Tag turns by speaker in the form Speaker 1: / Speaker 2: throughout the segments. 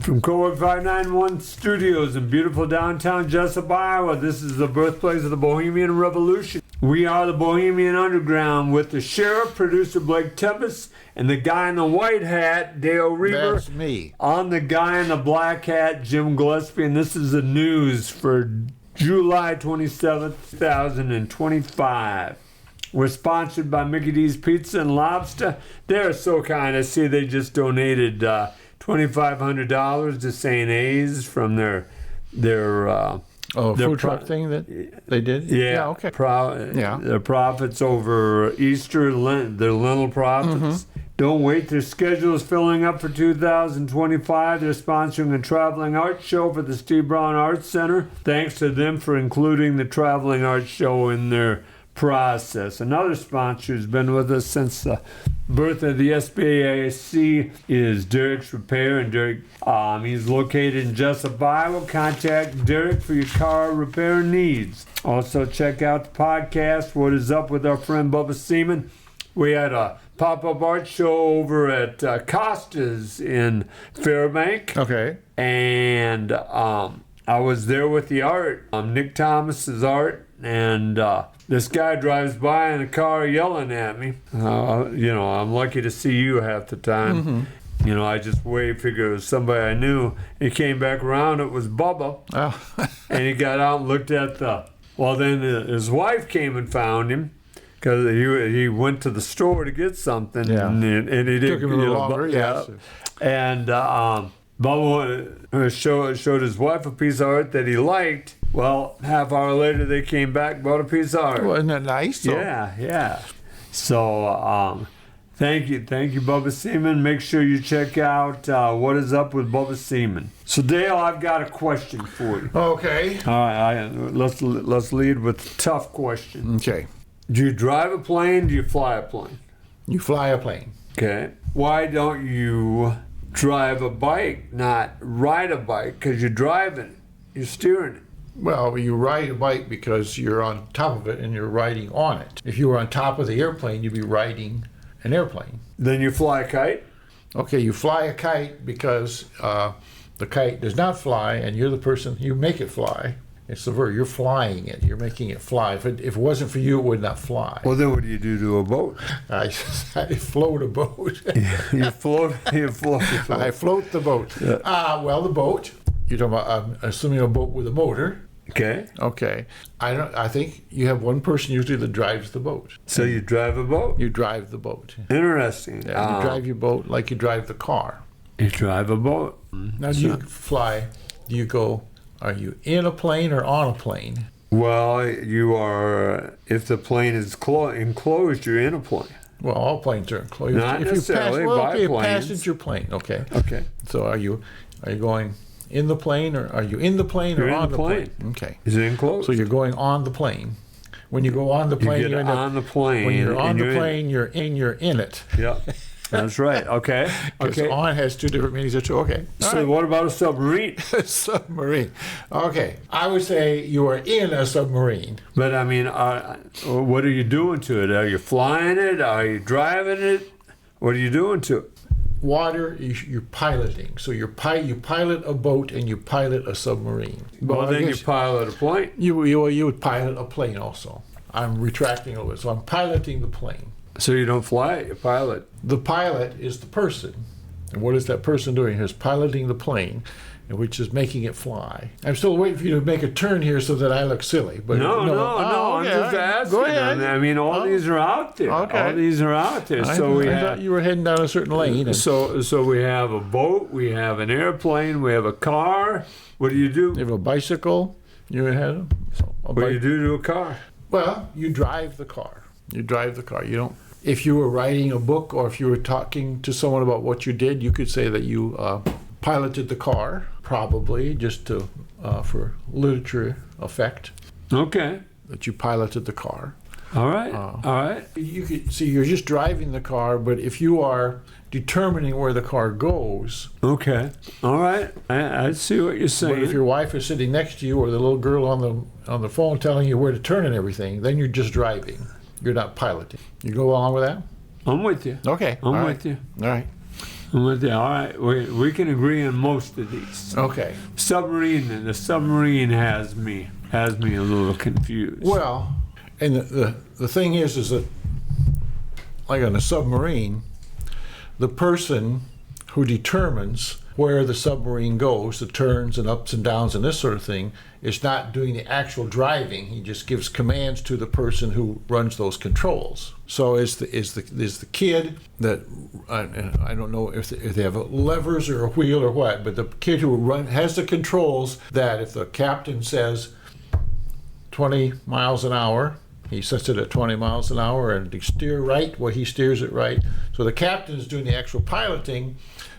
Speaker 1: From Code 591 Studios in beautiful downtown Jesup, Iowa, this is the birthplace of the Bohemian Revolution. We are the Bohemian Underground with the sheriff, producer Blake Tempus, and the guy in the white hat, Dale Rueber.
Speaker 2: That's me.
Speaker 1: On the guy in the black hat, Jim Gillespie, and this is the news for July 27th, 2025. We're sponsored by Mickey D's Pizza and Lobster. They're so kind. I see they just donated $2,500 to St. A's from their
Speaker 2: food truck thing that they did?
Speaker 1: Yeah,
Speaker 2: okay.
Speaker 1: Their profits over Easter, their Lentil profits.
Speaker 2: Mm-hmm.
Speaker 1: Don't wait, their schedule is filling up for 2025. They're sponsoring a traveling art show for the Steve Brown Arts Center. Thanks to them for including the traveling art show in their process. Another sponsor who's been with us since the birth of the SBAC is Derek's Repair, and Derek, he's located in Jesup, Iowa. Contact Derek for your car repair needs. Also, check out the podcast, What Is Up with our friend Bubba Seaman. We had a pop-up art show over at Costa's in Fairbank.
Speaker 2: Okay.
Speaker 1: And I was there with the art, Nick Thomas's art, and this guy drives by in a car yelling at me. I'm lucky to see you half the time. Mm-hmm. I just waved, figured it was somebody I knew. He came back around, it was Bubba. Oh. And he got out and looked at then his wife came and found him. Because he went to the store to get something, and he didn't.
Speaker 2: Took him a little longer,
Speaker 1: yeah. And Bubba showed his wife a piece of art that he liked. Well, half hour later, they came back, bought a piece of art.
Speaker 2: Wasn't that nice?
Speaker 1: Yeah. So, thank you, Bubba Seaman. Make sure you check out What Is Up with Bubba Seaman. So, Dale, I've got a question for you.
Speaker 2: Okay.
Speaker 1: All right, let's lead with a tough question.
Speaker 2: Okay.
Speaker 1: Do you drive a plane? Do you fly a plane?
Speaker 2: You fly a plane.
Speaker 1: Okay. Why don't you drive a bike, not ride a bike? Because you're driving it. You're steering it.
Speaker 2: Well, you ride a bike because you're on top of it and you're riding on it. If you were on top of the airplane, you'd be riding an airplane.
Speaker 1: Then you fly a kite?
Speaker 2: Okay, you fly a kite because the kite does not fly and you're the person, you make it fly. It's the verb. You're flying it. You're making it fly. If it wasn't for you, it would not fly.
Speaker 1: Well, then what do you do to a boat?
Speaker 2: I float a boat.
Speaker 1: You float.
Speaker 2: I float the boat.
Speaker 1: Yeah.
Speaker 2: Well, the boat. You're talking about, I'm assuming a boat with a motor.
Speaker 1: Okay.
Speaker 2: Okay. I think you have one person usually that drives the boat.
Speaker 1: So you drive a boat?
Speaker 2: You drive the boat.
Speaker 1: Interesting.
Speaker 2: Yeah, you drive your boat like you drive the car.
Speaker 1: You drive a boat.
Speaker 2: Now, do you fly? Do you go? Are you in a plane or on a plane?
Speaker 1: Well, you are. If the plane is enclosed, you're in a plane.
Speaker 2: Well, all planes are enclosed.
Speaker 1: Not necessarily
Speaker 2: a
Speaker 1: biplanes.
Speaker 2: Passenger plane. Okay.
Speaker 1: Okay.
Speaker 2: So are you going in the plane, or are you in the plane
Speaker 1: You're
Speaker 2: or on
Speaker 1: in the plane?
Speaker 2: Okay.
Speaker 1: Is it enclosed?
Speaker 2: So you're going on the plane. When you go on the plane,
Speaker 1: you get on the plane.
Speaker 2: When you're on the plane, you're in it.
Speaker 1: Yep. That's right. Okay.
Speaker 2: Okay. On has two different meanings too. Okay.
Speaker 1: So right. What about a submarine?
Speaker 2: Submarine. Okay. I would say you are in a submarine.
Speaker 1: But I mean, what are you doing to it? Are you flying it? Are you driving it? What are you doing to it?
Speaker 2: Water, you're piloting. So you pilot a boat and you pilot a submarine.
Speaker 1: Well, then you pilot a plane.
Speaker 2: You would pilot a plane also. I'm retracting a little bit. So I'm piloting the plane.
Speaker 1: So you don't fly it, you pilot.
Speaker 2: The pilot is the person. And what is that person doing? He's piloting the plane, which is making it fly. I'm still waiting for you to make a turn here so that I look silly. But
Speaker 1: no,
Speaker 2: okay.
Speaker 1: I'm just asking.
Speaker 2: Go ahead.
Speaker 1: I mean, all these are out there.
Speaker 2: Okay.
Speaker 1: All these are out there.
Speaker 2: I thought you were heading down a certain lane.
Speaker 1: So we have a boat, we have an airplane, we have a car. What do?
Speaker 2: You have a bicycle. You had
Speaker 1: what do you do to a car?
Speaker 2: Well, you drive the car. You don't. If you were writing a book or if you were talking to someone about what you did, you could say that you piloted the car, probably just for literature effect.
Speaker 1: Okay.
Speaker 2: That you piloted the car.
Speaker 1: All right. All right.
Speaker 2: You could see you're just driving the car, but if you are determining where the car goes.
Speaker 1: Okay. All right. I see what you're saying.
Speaker 2: But if your wife is sitting next to you or the little girl on the phone telling you where to turn and everything, then you're just driving. You're not piloting. You go along with that?
Speaker 1: I'm with you.
Speaker 2: Okay.
Speaker 1: I'm with you.
Speaker 2: All right.
Speaker 1: I'm with you. All right, we can agree on most of these.
Speaker 2: Okay.
Speaker 1: Submarine, the submarine has me a little confused.
Speaker 2: Well, and the thing is that, like on a submarine, the person who determines where the submarine goes, the turns and ups and downs and this sort of thing, is not doing the actual driving. He just gives commands to the person who runs those controls. So is the kid that I don't know if they have levers or a wheel or what, but the kid who has the controls that if the captain says 20 miles an hour, he sets it at 20 miles an hour, and to steer right, well, he steers it right. So the captain is doing the actual piloting,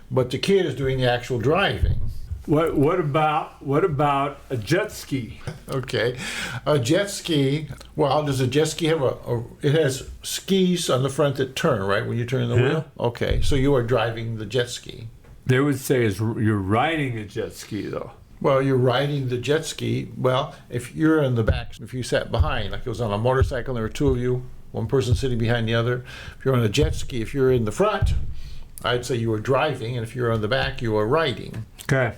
Speaker 2: but the kid is doing the actual driving.
Speaker 1: What about a jet ski?
Speaker 2: Okay, a jet ski. Well, does a jet ski have it has skis on the front that turn, right, when you turn the wheel? Okay, so you are driving the jet ski.
Speaker 1: They would say you're riding a jet ski, though.
Speaker 2: Well, you're riding the jet ski. Well, if you're in the back, if you sat behind, like it was on a motorcycle, and there were two of you, one person sitting behind the other. If you're on a jet ski, if you're in the front, I'd say you were driving, and if you're on the back, you were riding.
Speaker 1: Okay.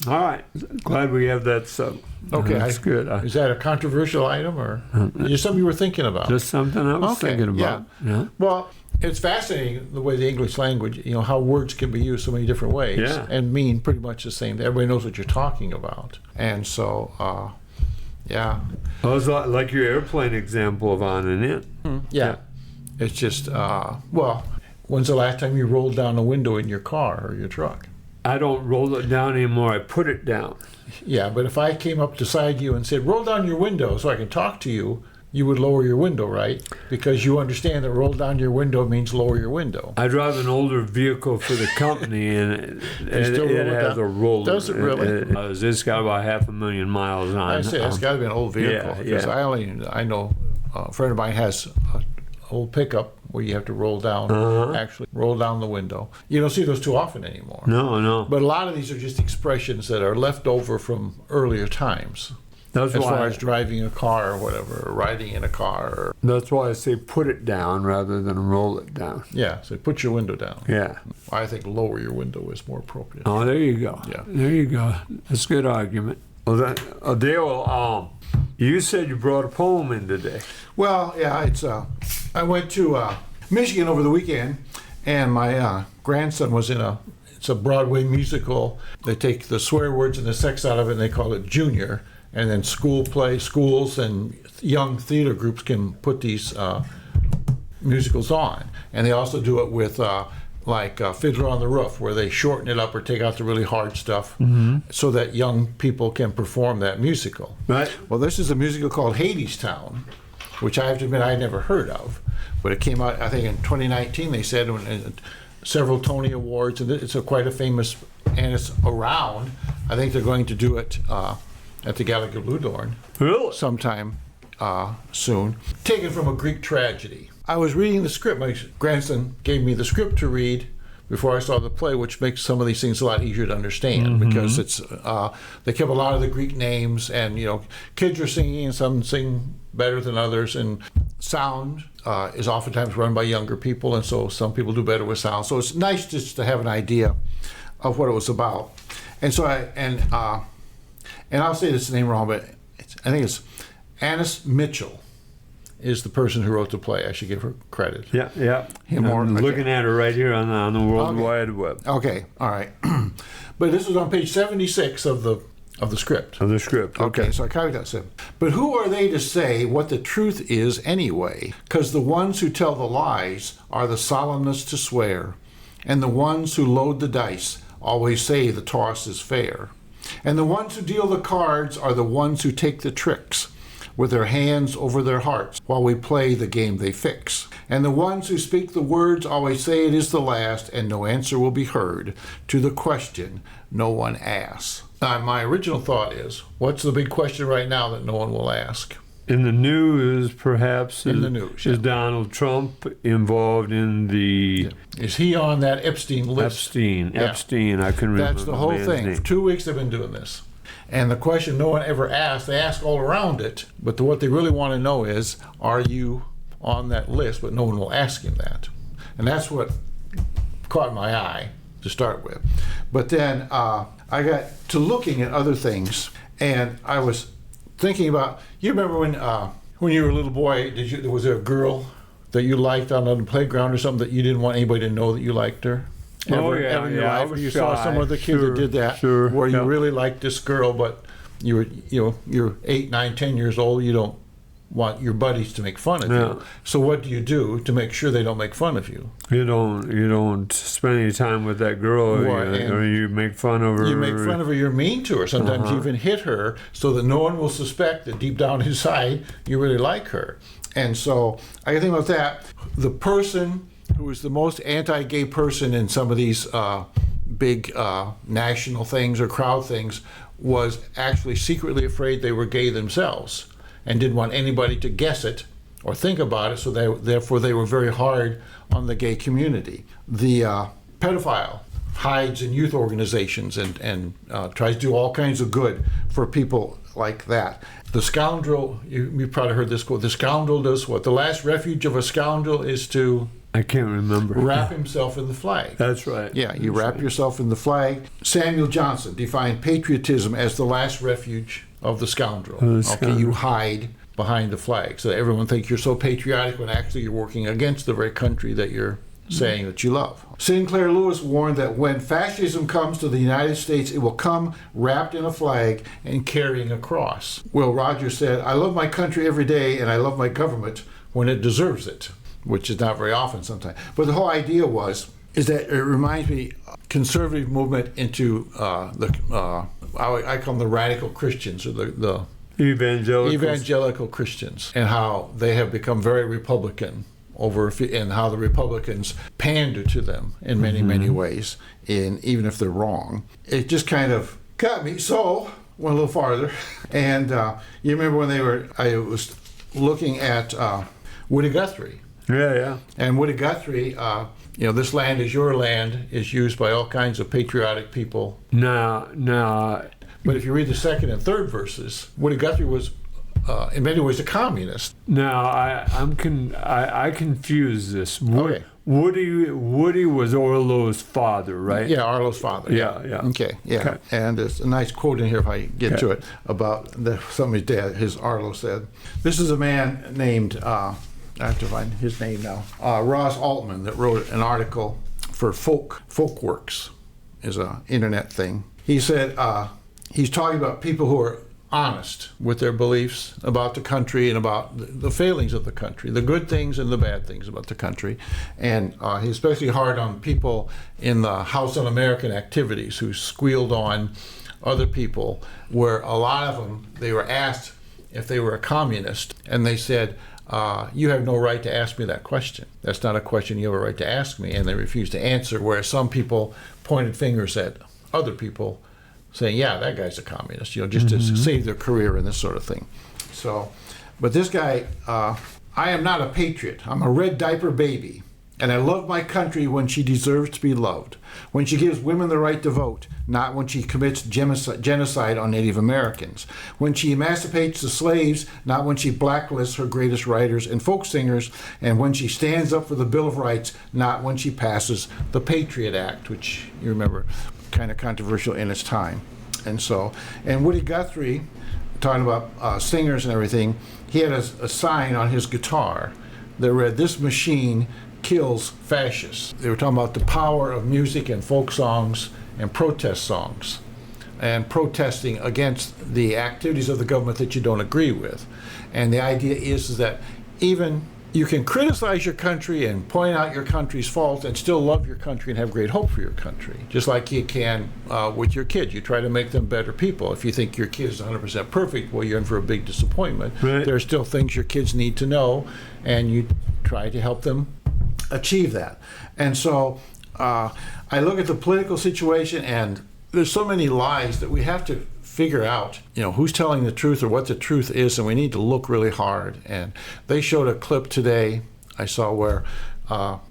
Speaker 1: All right. Glad we have that sub.
Speaker 2: Okay.
Speaker 1: That's good.
Speaker 2: Is that a controversial item, or just something you were thinking about?
Speaker 1: Just something I was thinking about.
Speaker 2: Yeah. Well, it's fascinating the way the English language, how words can be used so many different ways and mean pretty much the same. Everybody knows what you're talking about. And so, yeah.
Speaker 1: Well, it's like your airplane example of on and in.
Speaker 2: Yeah. It's just, well, when's the last time you rolled down a window in your car or your truck?
Speaker 1: I don't roll it down anymore. I put it down.
Speaker 2: Yeah, but if I came up beside you and said, roll down your window so I can talk to you, you would lower your window, right? Because you understand that roll down your window means lower your window.
Speaker 1: I drive an older vehicle for the company, and it has a roller.
Speaker 2: Does it really?
Speaker 1: It's got about 500,000 miles on it.
Speaker 2: I say it's got to be an old vehicle. Because I know a friend of mine has an old pickup where you have to roll down, actually roll down the window. You don't see those too often anymore.
Speaker 1: No.
Speaker 2: But a lot of these are just expressions that are left over from earlier times. As far as driving a car or whatever, or riding in a car.
Speaker 1: That's why I say put it down rather than roll it down.
Speaker 2: Yeah, so put your window down.
Speaker 1: Yeah.
Speaker 2: I think lower your window is more appropriate.
Speaker 1: Oh, there you go.
Speaker 2: Yeah.
Speaker 1: There you go. That's a good argument. Well, Dale, you said you brought a poem in today.
Speaker 2: Well, yeah, it's. I went to Michigan over the weekend, and my grandson was in it's a Broadway musical. They take the swear words and the sex out of it, and they call it Junior. And then schools and young theater groups can put these musicals on. And they also do it with Fiddler on the Roof, where they shorten it up or take out the really hard stuff so that young people can perform that musical.
Speaker 1: Right.
Speaker 2: Well, this is a musical called Hadestown, which I have to admit I had never heard of. But it came out, I think, in 2019, they said, several Tony Awards. And it's quite a famous, and it's around. I think they're going to do it at the Gallagher Blue Dorn sometime soon. Taken from a Greek tragedy. I was reading the script. My grandson gave me the script to read before I saw the play, which makes some of these things a lot easier to understand because it's they kept a lot of the Greek names, and kids are singing, and some sing better than others, and sound is oftentimes run by younger people, and so some people do better with sound. So it's nice just to have an idea of what it was about. And so and I'll say this name wrong, but I think it's Annis Mitchell is the person who wrote the play. I should give her credit.
Speaker 1: Yeah. I'm looking at her right here on the World Wide Web.
Speaker 2: Okay, all right. But this was on page 76 of the script.
Speaker 1: Of the script,
Speaker 2: okay. So I copied that. Said, but who are they to say what the truth is anyway? Because the ones who tell the lies are the solemnest to swear, and the ones who load the dice always say the toss is fair. And the ones who deal the cards are the ones who take the tricks with their hands over their hearts while we play the game they fix. And the ones who speak the words always say it is the last, and no answer will be heard to the question no one asks. My original thought is, what's the big question right now that no one will ask?
Speaker 1: In the news, perhaps,
Speaker 2: is
Speaker 1: Donald Trump involved in the...
Speaker 2: Is he on that Epstein list?
Speaker 1: Epstein, I couldn't remember.
Speaker 2: That's the whole thing. For 2 weeks they've been doing this. And the question no one ever asked, they ask all around it, but what they really want to know is, are you on that list? But no one will ask him that. And that's what caught my eye. to start with. But then I got to looking at other things, and I was thinking about, you remember when you were a little boy, was there a girl that you liked on the playground or something that you didn't want anybody to know that you liked her? Ever in your life, you saw some other kid that did that, where you really liked this girl, but you're 8, 9, 10 years old, you don't want your buddies to make fun of you. So what do you do to make sure they don't make fun of you?
Speaker 1: You don't spend any time with that girl, or you make fun of her.
Speaker 2: You make fun of her, you're mean to her. Sometimes you even hit her so that no one will suspect that deep down inside you really like her. And so I can think about that. The person who was the most anti-gay person in some of these big national things or crowd things was actually secretly afraid they were gay themselves and didn't want anybody to guess it or think about it, so therefore they were very hard on the gay community. The pedophile hides in youth organizations and tries to do all kinds of good for people like that. The scoundrel, you probably heard this quote, the scoundrel does what? The last refuge of a scoundrel is to...
Speaker 1: I can't remember.
Speaker 2: Wrap himself in the flag.
Speaker 1: That's right.
Speaker 2: Yeah, you wrap yourself in the flag. Samuel Johnson defined patriotism as the last refuge of the scoundrel. Okay, you hide behind the flag so that everyone thinks you're so patriotic when actually you're working against the very country that you're saying that you love. Sinclair Lewis warned that when fascism comes to the United States, it will come wrapped in a flag and carrying a cross. Will Rogers said, "I love my country every day and I love my government when it deserves it," which is not very often sometimes. But the whole idea is that it reminds me conservative movement into I call them the radical Christians, or the evangelical Christians, and how they have become very Republican and how the Republicans pander to them in many ways, even if they're wrong. It just kind of got me. So went a little farther, and you remember when I was looking at Woody Guthrie.
Speaker 1: Yeah.
Speaker 2: And Woody Guthrie, this land is your land, is used by all kinds of patriotic people.
Speaker 1: No.
Speaker 2: But if you read the second and third verses, Woody Guthrie was, in many ways, a communist.
Speaker 1: Now, I confuse this.
Speaker 2: Okay.
Speaker 1: Woody was Orlo's father, right?
Speaker 2: Yeah, Arlo's father.
Speaker 1: Yeah.
Speaker 2: Okay, yeah. Okay. And there's a nice quote in here, if I get to it, about somebody's dad, Arlo said. This is a man named... I have to find his name now. Ross Altman, that wrote an article for Folkworks, is an internet thing. He said he's talking about people who are honest with their beliefs about the country and about the failings of the country, the good things and the bad things about the country. And he's especially hard on people in the House Un-American activities who squealed on other people, where a lot of them, they were asked if they were a communist, and they said, you have no right to ask me that question. That's not a question you have a right to ask me, and they refused to answer, whereas some people pointed fingers at other people saying, yeah, that guy's a communist, just to save their career and this sort of thing. So, but this guy, I am not a patriot. I'm a red diaper baby, and I love my country when she deserves to be loved, when she gives women the right to vote, not when she commits genocide on Native Americans, when she emancipates the slaves, not when she blacklists her greatest writers and folk singers, and when she stands up for the Bill of Rights, not when she passes the Patriot Act, which you remember, kind of controversial in its time. And Woody Guthrie, talking about singers and everything, he had a sign on his guitar that read, "This machine kills fascists." They were talking about the power of music and folk songs and protest songs, and protesting against the activities of the government that you don't agree with. And the idea is that even you can criticize your country and point out your country's faults and still love your country and have great hope for your country, just like you can with your kids. You try to make them better people. If you think your kid is 100% perfect, well, you're in for a big disappointment.
Speaker 1: Right.
Speaker 2: There are still things your kids need to know, and you try to help them achieve that. And so I look at the political situation, and there's so many lies that we have to figure out, who's telling the truth or what the truth is, and we need to look really hard. And they showed a clip today I saw where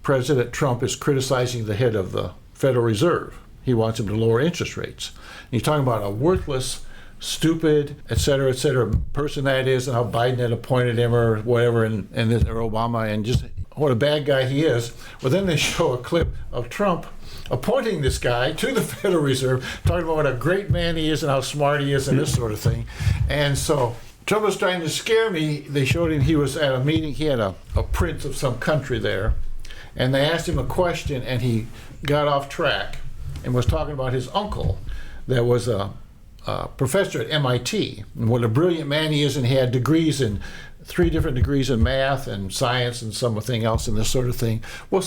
Speaker 2: President Trump is criticizing the head of the Federal Reserve. He wants him to lower interest rates. And he's talking about a worthless, stupid, et cetera, person that is, and how Biden had appointed him or whatever, or Obama, and just what a bad guy he is. Well, then they show a clip of Trump appointing this guy to the Federal Reserve, talking about what a great man he is and how smart he is and this sort of thing. And so Trump was trying to scare me. They showed him he was at a meeting. He had a prince of some country there. And they asked him a question, and he got off track and was talking about his uncle that was a professor at MIT, and what a brilliant man he is, and he had degrees in 3 different degrees in math and science and something else and this sort of thing. Well,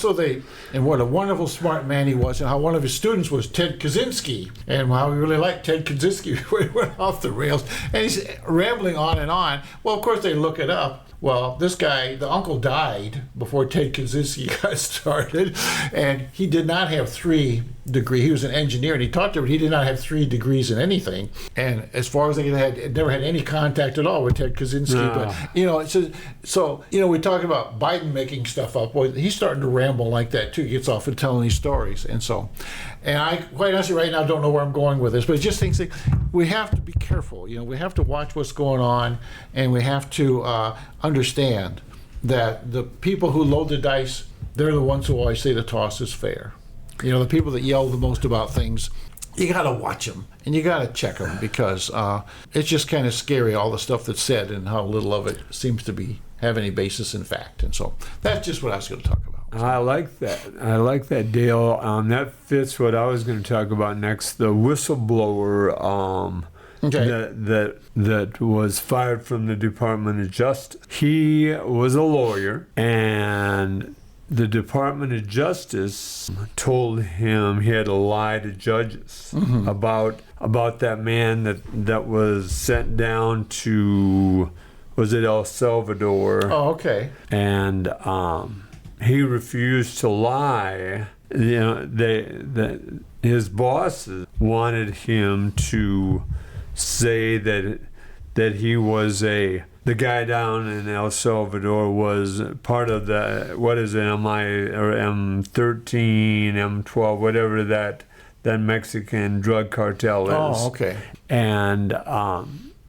Speaker 2: and what a wonderful smart man he was, and how one of his students was Ted Kaczynski, and how he really liked Ted Kaczynski when he went off the rails, and he's rambling on and on. Well, of course, they look it up. Well, this guy, the uncle, died before Ted Kaczynski got started, and he did not have 3 degrees. He was an engineer, and he taught there, but he did not have 3 degrees in anything. And as far as they had, never had any contact at all with Ted Kaczynski. No. But so we talk about Biden making stuff up. Well, he's starting to ramble like that too. He gets off and telling these stories, and I quite honestly right now don't know where I'm going with this, but it just things that we have to be careful. We have to watch what's going on, and we have to understand that the people who load the dice, they're the ones who always say the toss is fair. The people that yell the most about things, you got to watch them and you got to check them, because it's just kind of scary, all the stuff that's said and how little of it seems to have any basis in fact. And so that's just what I was going to talk about.
Speaker 1: I like that, Dale. That fits what I was going to talk about next. The whistleblower that was fired from the Department of Justice. He was a lawyer, and the Department of Justice told him he had to lie to judges about that man that was sent down to, was it El Salvador?
Speaker 2: Oh, okay.
Speaker 1: And he refused to lie. His bosses wanted him to say that he was the guy down in El Salvador was part of the, what is it, M13, M12, whatever that Mexican drug cartel is.
Speaker 2: Oh, okay.
Speaker 1: And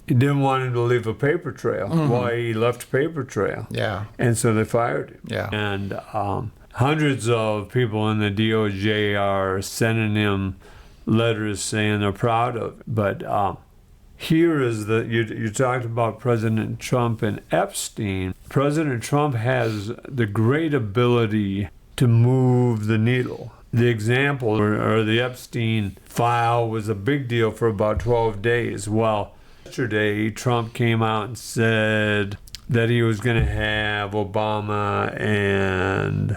Speaker 1: he didn't want him to leave a paper trail. Well, he left a paper trail.
Speaker 2: Yeah.
Speaker 1: And so they fired him.
Speaker 2: Yeah.
Speaker 1: And hundreds of people in the DOJ are sending him letters saying they're proud of it. But here is you talked about President Trump and Epstein. President Trump has the great ability to move the needle. The example, or the Epstein file, was a big deal for about 12 days. Well, yesterday, Trump came out and said that he was going to have Obama and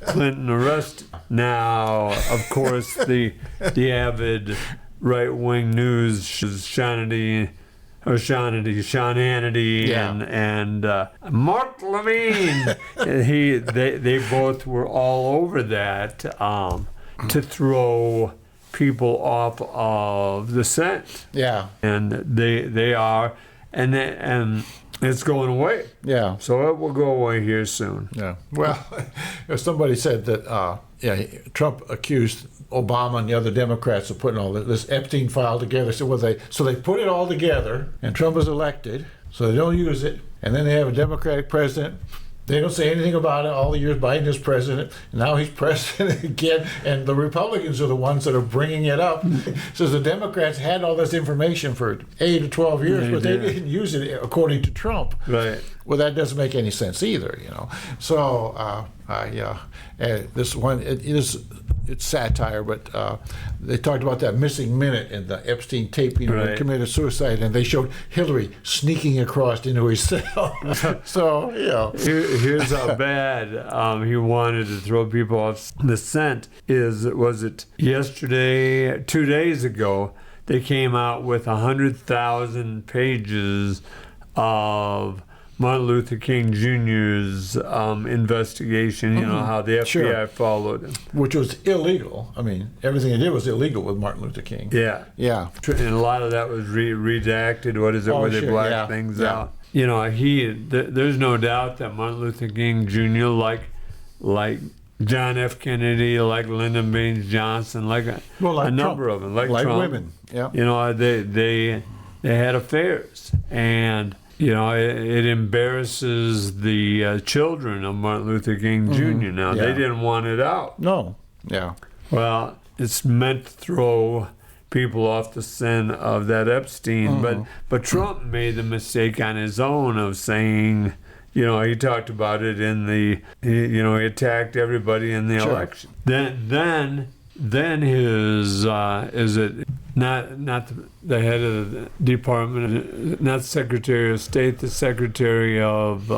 Speaker 1: Clinton arrested. Now, of course, the avid right-wing news, Sean Hannity and Mark Levine, they both were all over that to throw people off of the scent.
Speaker 2: Yeah.
Speaker 1: And they are, and it's going away.
Speaker 2: Yeah.
Speaker 1: So it will go away here soon.
Speaker 2: Yeah. Well, somebody said that Trump accused Obama and the other Democrats of putting all this Epstein file together. So they put it all together, and Trump is elected, so they don't use it, and then they have a Democratic president. They don't say anything about it all the years Biden is president, and now he's president again, and the Republicans are the ones that are bringing it up. So the Democrats had all this information for 8 to 12 years, but they didn't use it according to Trump.
Speaker 1: Right.
Speaker 2: Well, that doesn't make any sense either, So, this one, it's satire, but they talked about that missing minute in the Epstein tape, when he committed suicide, and they showed Hillary sneaking across into his cell. So,
Speaker 1: Here's how bad he wanted to throw people off the scent. Was it yesterday, 2 days ago, they came out with 100,000 pages of Martin Luther King Jr's investigation, how the FBI followed him.
Speaker 2: Which was illegal. I mean, everything they did was illegal with Martin Luther King.
Speaker 1: Yeah.
Speaker 2: Yeah.
Speaker 1: And a lot of that was redacted. What is it, where they black things out? There's no doubt that Martin Luther King Jr., like John F. Kennedy, like Lyndon Baines Johnson, like a number of them, like Trump,
Speaker 2: women. Yeah.
Speaker 1: They had affairs, and it embarrasses the children of Martin Luther King Jr. Now, they didn't want it out.
Speaker 2: No. Yeah.
Speaker 1: Well, it's meant to throw people off the scent of that Epstein, but Trump made the mistake on his own of saying, he talked about it in he attacked everybody in the election. Then his is it not the head of the department, not Secretary of State, the Secretary of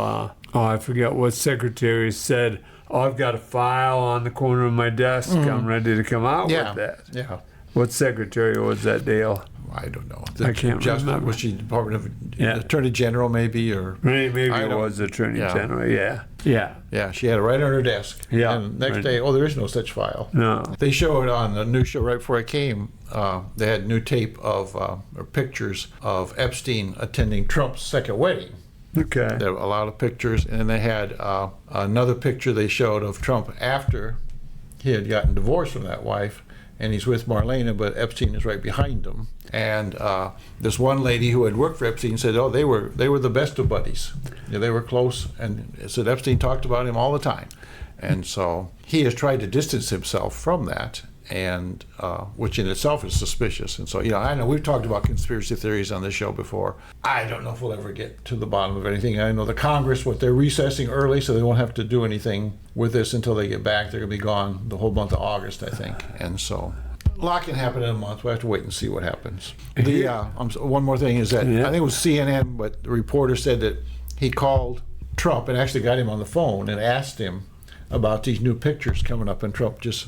Speaker 1: I forget what secretary said, I've got a file on the corner of my desk, I'm ready to come out with that.
Speaker 2: Yeah.
Speaker 1: What secretary was that, Dale?
Speaker 2: I don't know.
Speaker 1: I can't remember.
Speaker 2: Was she Department of Attorney General, maybe, or
Speaker 1: maybe it was Attorney General. Yeah.
Speaker 2: She had it right on her desk.
Speaker 1: Yeah.
Speaker 2: And next day, there is no such file.
Speaker 1: No.
Speaker 2: They showed on the news show right before I came. They had new tape of or pictures of Epstein attending Trump's second wedding.
Speaker 1: Okay.
Speaker 2: There were a lot of pictures, and they had another picture they showed of Trump after he had gotten divorced from that wife. And he's with Marlena, but Epstein is right behind him. And this one lady who had worked for Epstein said, they were the best of buddies. They were close, and said Epstein talked about him all the time. And so he has tried to distance himself from that, and which in itself is suspicious. And so, I know we've talked about conspiracy theories on this show before. I don't know if we'll ever get to the bottom of anything. I know the Congress, they're recessing early, so they won't have to do anything with this until they get back. They're going to be gone the whole month of August, I think. And so a lot can happen in a month. We have to wait and see what happens. One more thing is that I think it was CNN, but the reporter said that he called Trump and actually got him on the phone and asked him about these new pictures coming up, and Trump just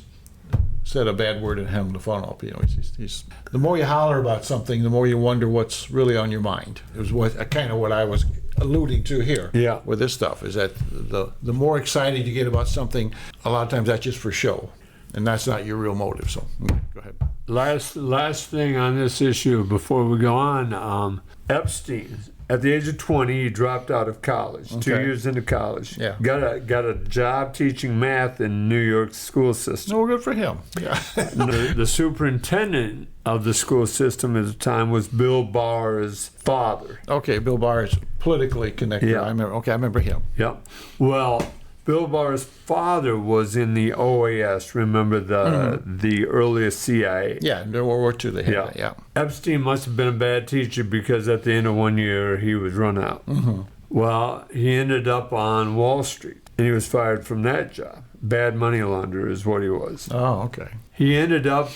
Speaker 2: said a bad word and hung the phone up. He's the more you holler about something, the more you wonder what's really on your mind. It was kind of what I was alluding to here with this stuff, is that the more excited you get about something, a lot of times that's just for show, and that's not your real motive. So go ahead.
Speaker 1: Last thing on this issue before we go on, Epstein. At the age of 20, he dropped out of college. 2 years into college.
Speaker 2: Yeah.
Speaker 1: Got a job teaching math in New York's school system.
Speaker 2: No, good for him. Yeah.
Speaker 1: The superintendent of the school system at the time was Bill Barr's father.
Speaker 2: Okay, Bill Barr is politically connected.
Speaker 1: Yeah.
Speaker 2: I remember him.
Speaker 1: Yep. Well, Bill Barr's father was in the OAS. Remember the earliest CIA.
Speaker 2: Yeah, in World War II they had that. Yeah.
Speaker 1: Epstein must have been a bad teacher because at the end of 1 year he was run out. Well, he ended up on Wall Street and he was fired from that job. Bad money launderer is what he was.
Speaker 2: Oh, okay.
Speaker 1: He ended up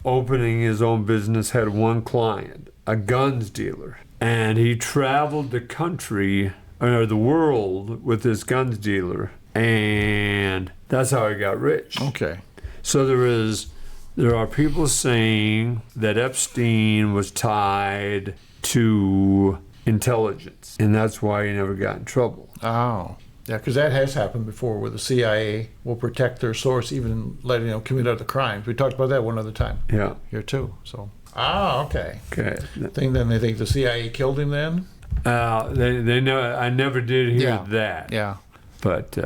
Speaker 1: opening his own business, had one client, a guns dealer, and he traveled the country or the world with this guns dealer. And that's how he got rich.
Speaker 2: Okay.
Speaker 1: So there are people saying that Epstein was tied to intelligence, and that's why he never got in trouble.
Speaker 2: Oh. Yeah, because that has happened before, where the CIA will protect their source, even letting them commit other crimes. We talked about that one other time.
Speaker 1: Yeah.
Speaker 2: Here too. So. Okay.
Speaker 1: Okay.
Speaker 2: Then they think the CIA killed him then?
Speaker 1: They know. I never did hear that.
Speaker 2: Yeah.
Speaker 1: But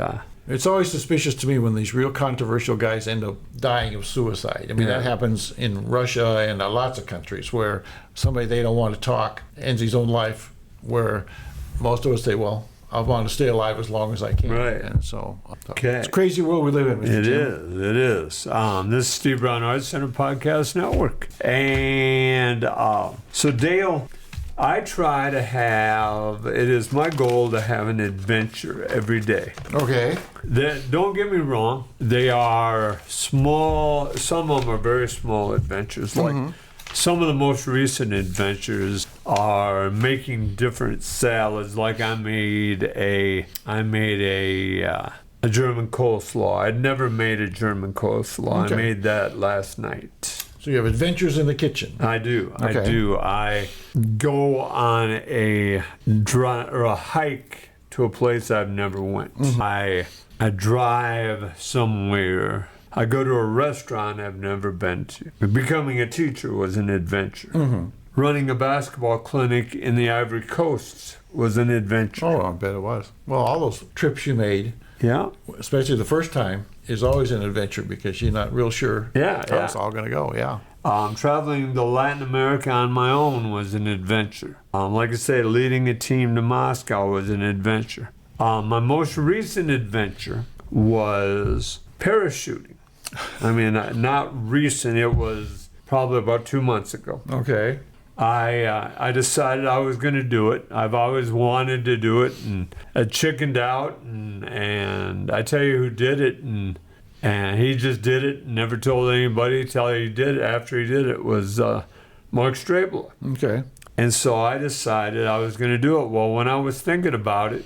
Speaker 2: it's always suspicious to me when these real controversial guys end up dying of suicide. I mean, that happens in Russia and lots of countries where somebody they don't want to talk ends his own life, where most of us say, well, I want to stay alive as long as I can.
Speaker 1: Right.
Speaker 2: And so it's a crazy world we live in.
Speaker 1: It is. This is Steve Brown Arts Center Podcast Network. And so Dale, I try to it is my goal to have an adventure every day.
Speaker 2: Okay.
Speaker 1: Don't get me wrong, they are small, some of them are very small adventures. Like some of the most recent adventures are making different salads. Like I made a German coleslaw. I'd never made a German coleslaw.
Speaker 2: Okay.
Speaker 1: I made that last night.
Speaker 2: So you have adventures in the kitchen.
Speaker 1: I do.
Speaker 2: Okay.
Speaker 1: I do. I go on a hike to a place I've never went. I drive somewhere. I go to a restaurant I've never been to. Becoming a teacher was an adventure. Running a basketball clinic in the Ivory Coast was an adventure.
Speaker 2: Oh, I bet it was. Well, all those trips you made, especially the first time, is always an adventure because you're not real sure how it's all going to go. Yeah.
Speaker 1: Traveling to Latin America on my own was an adventure. Like I said, leading a team to Moscow was an adventure. My most recent adventure was parachuting. I mean, not recent. It was probably about 2 months ago.
Speaker 2: Okay.
Speaker 1: I decided I was going to do it. I've always wanted to do it, and I chickened out. And I tell you who did it, and he just did it. Never told anybody till he did it. After he did it was Mark Strabler.
Speaker 2: Okay.
Speaker 1: And so I decided I was going to do it. Well, when I was thinking about it,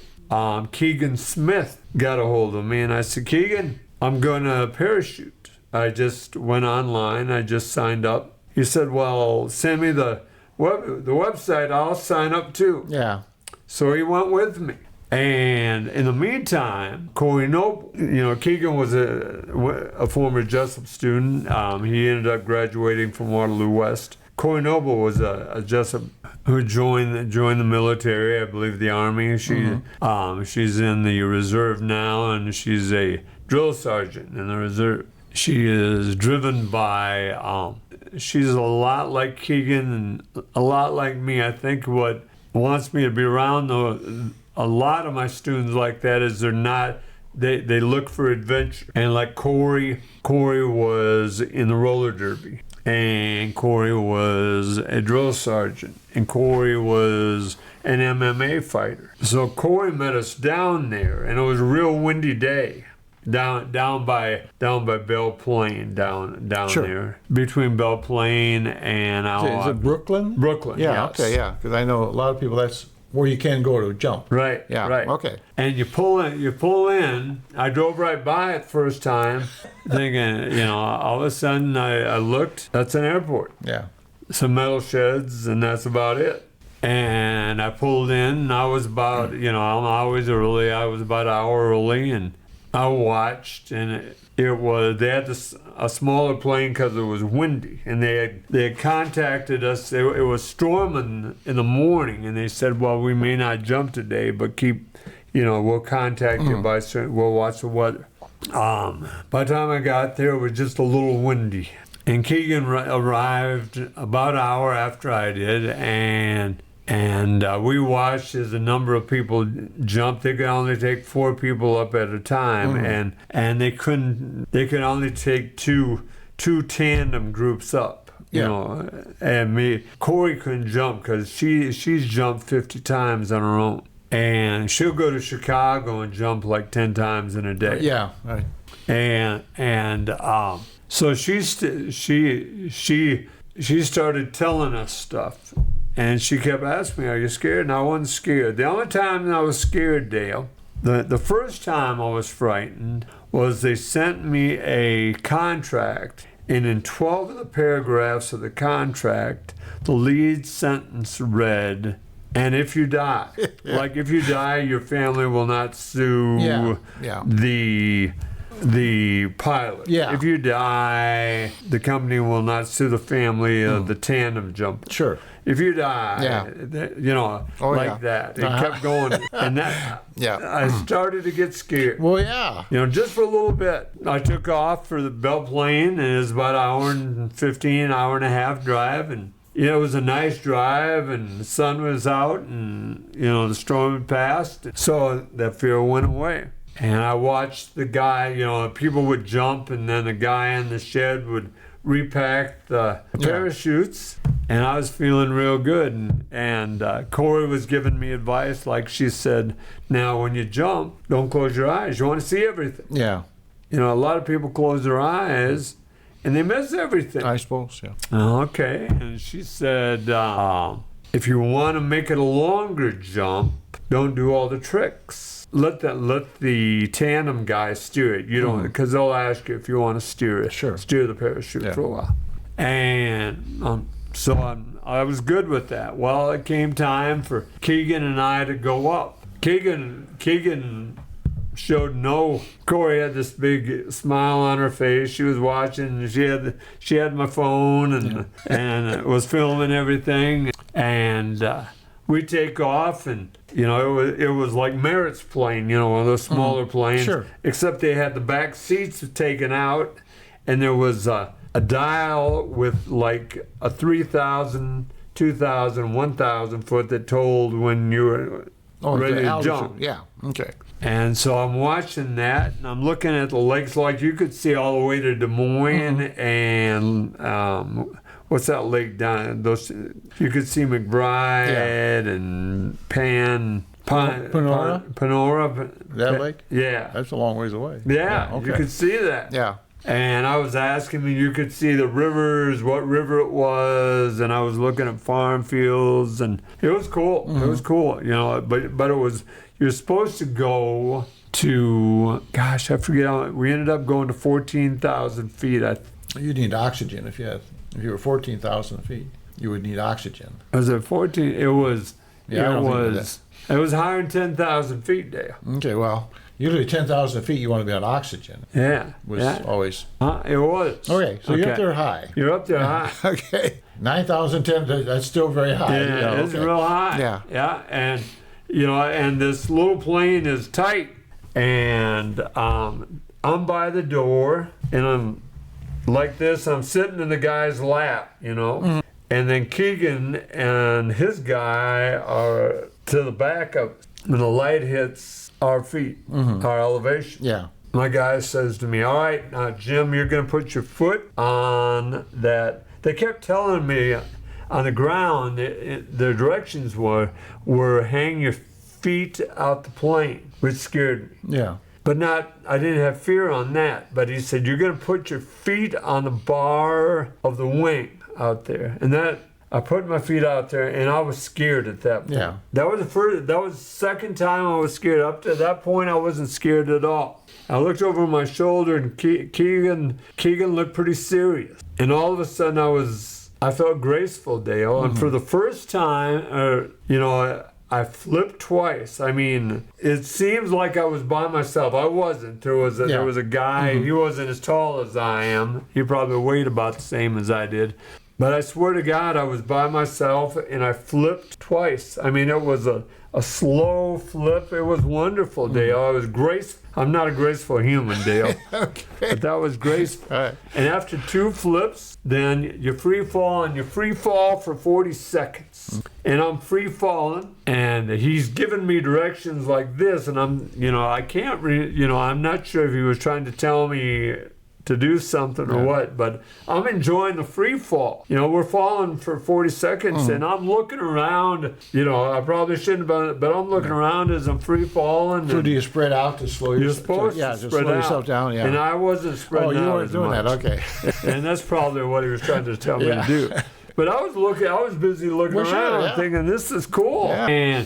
Speaker 1: Keegan Smith got a hold of me, and I said, Keegan, I'm going to parachute. I just went online. I just signed up. He said, well, send me the website. I'll sign up too.
Speaker 2: Yeah.
Speaker 1: So he went with me. And in the meantime, Corey Noble, Keegan was a former Jesup student. He ended up graduating from Waterloo West. Corey Noble was a Jesup who joined the military, I believe the Army. She's in the reserve now, and she's a drill sergeant in the reserve. She is driven by, she's a lot like Keegan and a lot like me. I think what wants me to be around a lot of my students like that is they look for adventure. And like Corey was in the roller derby, and Corey was a drill sergeant, and Corey was an MMA fighter. So Corey met us down there, and it was a real windy day. Down by Belle Plaine, down
Speaker 2: Sure.
Speaker 1: there between Belle Plaine and
Speaker 2: Is it Brooklyn?
Speaker 1: Brooklyn.
Speaker 2: Yeah.
Speaker 1: Yes.
Speaker 2: Okay. Yeah. Because I know a lot of people. That's where you can go to jump.
Speaker 1: Right.
Speaker 2: Yeah.
Speaker 1: Right.
Speaker 2: Okay.
Speaker 1: And you pull in. I drove right by it first time, thinking, all of a sudden I looked. That's an airport.
Speaker 2: Yeah.
Speaker 1: Some metal sheds, and that's about it. And I pulled in. And I was about, I'm always early. I was about an hour early, and I watched, and they had a smaller plane because it was windy, and they had contacted us. It was storming in the morning, and they said, well, we may not jump today, but we'll contact you we'll watch the weather. By the time I got there, it was just a little windy, and Keegan arrived about an hour after I did, and we watched as a number of people jumped. They could only take 4 people up at a time, and they could only take two tandem groups up. And Corey couldn't jump because she's jumped 50 times on her own, and she'll go to Chicago and jump like 10 times in a day.
Speaker 2: Yeah. Right.
Speaker 1: And so she started telling us stuff. And she kept asking me, are you scared? And I wasn't scared. The only time I was scared, Dale, the first time I was frightened was they sent me a contract, and in 12 of the paragraphs of the contract, the lead sentence read, and if you die, if you die, your family will not sue the pilot.
Speaker 2: Yeah.
Speaker 1: If you die, the company will not sue the family of the tandem jumper.
Speaker 2: Sure.
Speaker 1: If you die, that. It kept going. And that, I started to get scared.
Speaker 2: Well, yeah.
Speaker 1: Just for a little bit. I took off for the Belle Plaine, and it was about an hour and 15, hour and a half drive. And, it was a nice drive, and the sun was out, and, the storm had passed. So that fear went away. And I watched the guy, people would jump, and then the guy in the shed would repack the parachutes, and I was feeling real good. And Corey was giving me advice, like she said, now when you jump, don't close your eyes. You want to see everything.
Speaker 2: Yeah.
Speaker 1: A lot of people close their eyes, and they miss everything.
Speaker 2: I suppose, yeah.
Speaker 1: Okay. And she said, if you want to make it a longer jump, don't do all the tricks. Let the tandem guy steer it. You don't, because they'll ask you if you want to steer it.
Speaker 2: Sure.
Speaker 1: Steer the parachute for a while. And so I was good with that. Well, it came time for Keegan and I to go up. Keegan showed no. Corey had this big smile on her face. She was watching. She had my phone and was filming everything. And we take off, and it was like Merritt's plane, one of those smaller planes.
Speaker 2: Sure.
Speaker 1: Except they had the back seats taken out, and there was a dial with like a 3,000, 2,000, 1,000 foot that told when you were ready to jump.
Speaker 2: Yeah. Okay.
Speaker 1: And so I'm watching that, and I'm looking at the lakes like you could see all the way to Des Moines and what's that lake down? Those you could see McBride and
Speaker 2: Panora. That lake?
Speaker 1: Yeah.
Speaker 2: That's a long ways away.
Speaker 1: Yeah,
Speaker 2: okay.
Speaker 1: you could see that.
Speaker 2: Yeah.
Speaker 1: And I was asking him, you could see the rivers, what river it was, and I was looking at farm fields, and it was cool. It was cool, you know. But it was, you're supposed to go to, gosh, I forget. We ended up going to 14,000 feet.
Speaker 2: You need oxygen if you were 14,000 feet. You would need oxygen.
Speaker 1: Was it 14? It was.
Speaker 2: Yeah,
Speaker 1: It was higher than 10,000 feet, Dale.
Speaker 2: Okay, well, usually 10,000 feet you want to be on oxygen.
Speaker 1: Yeah.
Speaker 2: Always.
Speaker 1: It was.
Speaker 2: Okay, so you're up there high.
Speaker 1: You're up there high.
Speaker 2: Okay. 9,000, 10,000, that's still very high.
Speaker 1: Yeah, it's real high.
Speaker 2: Yeah.
Speaker 1: Yeah, and, you know, and this little plane is tight, and I'm by the door, and I'm like this, I'm sitting in the guy's lap, you know, and then Keegan and his guy are to the back of it, and the light hits our feet, our elevation.
Speaker 2: Yeah.
Speaker 1: My guy says to me, all right, now, Jim, you're going to put your foot on that. They kept telling me on the ground, their directions were hang your feet out the plane, which scared me.
Speaker 2: Yeah.
Speaker 1: But I didn't have fear on that. But he said, you're going to put your feet on the bar of the wing out there. And I put my feet out there, and I was scared at that point.
Speaker 2: Yeah.
Speaker 1: That was the second time I was scared. Up to that point, I wasn't scared at all. I looked over my shoulder, and Keegan looked pretty serious. And all of a sudden, I felt graceful, Dale. And for the first time, you know, I flipped twice. I mean, it seems like I was by myself. I wasn't. There was a guy. He wasn't as tall as I am. He probably weighed about the same as I did. But I swear to God, I was by myself, and I flipped twice. I mean, it was a slow flip. It was wonderful, Dale. I was graceful. I'm not a graceful human, Dale.
Speaker 2: Okay.
Speaker 1: But that was graceful.
Speaker 2: All right.
Speaker 1: And after 2 flips, then you free fall, and you free fall for 40 seconds. And I'm free falling, and he's giving me directions like this, and I'm not sure if he was trying to tell me to do something or what, but I'm enjoying the free fall. You know, we're falling for 40 seconds, and I'm looking around. You know, I probably shouldn't have, but I'm looking around as I'm free falling.
Speaker 2: So do you spread out to slow yourself?
Speaker 1: You're supposed to
Speaker 2: slow
Speaker 1: spread out.
Speaker 2: yourself down. Yeah.
Speaker 1: And I wasn't spreading out.
Speaker 2: Oh, you weren't doing
Speaker 1: much.
Speaker 2: that. Okay.
Speaker 1: And that's probably what he was trying to tell me to do. But I was busy looking around, thinking this is cool.
Speaker 2: Yeah.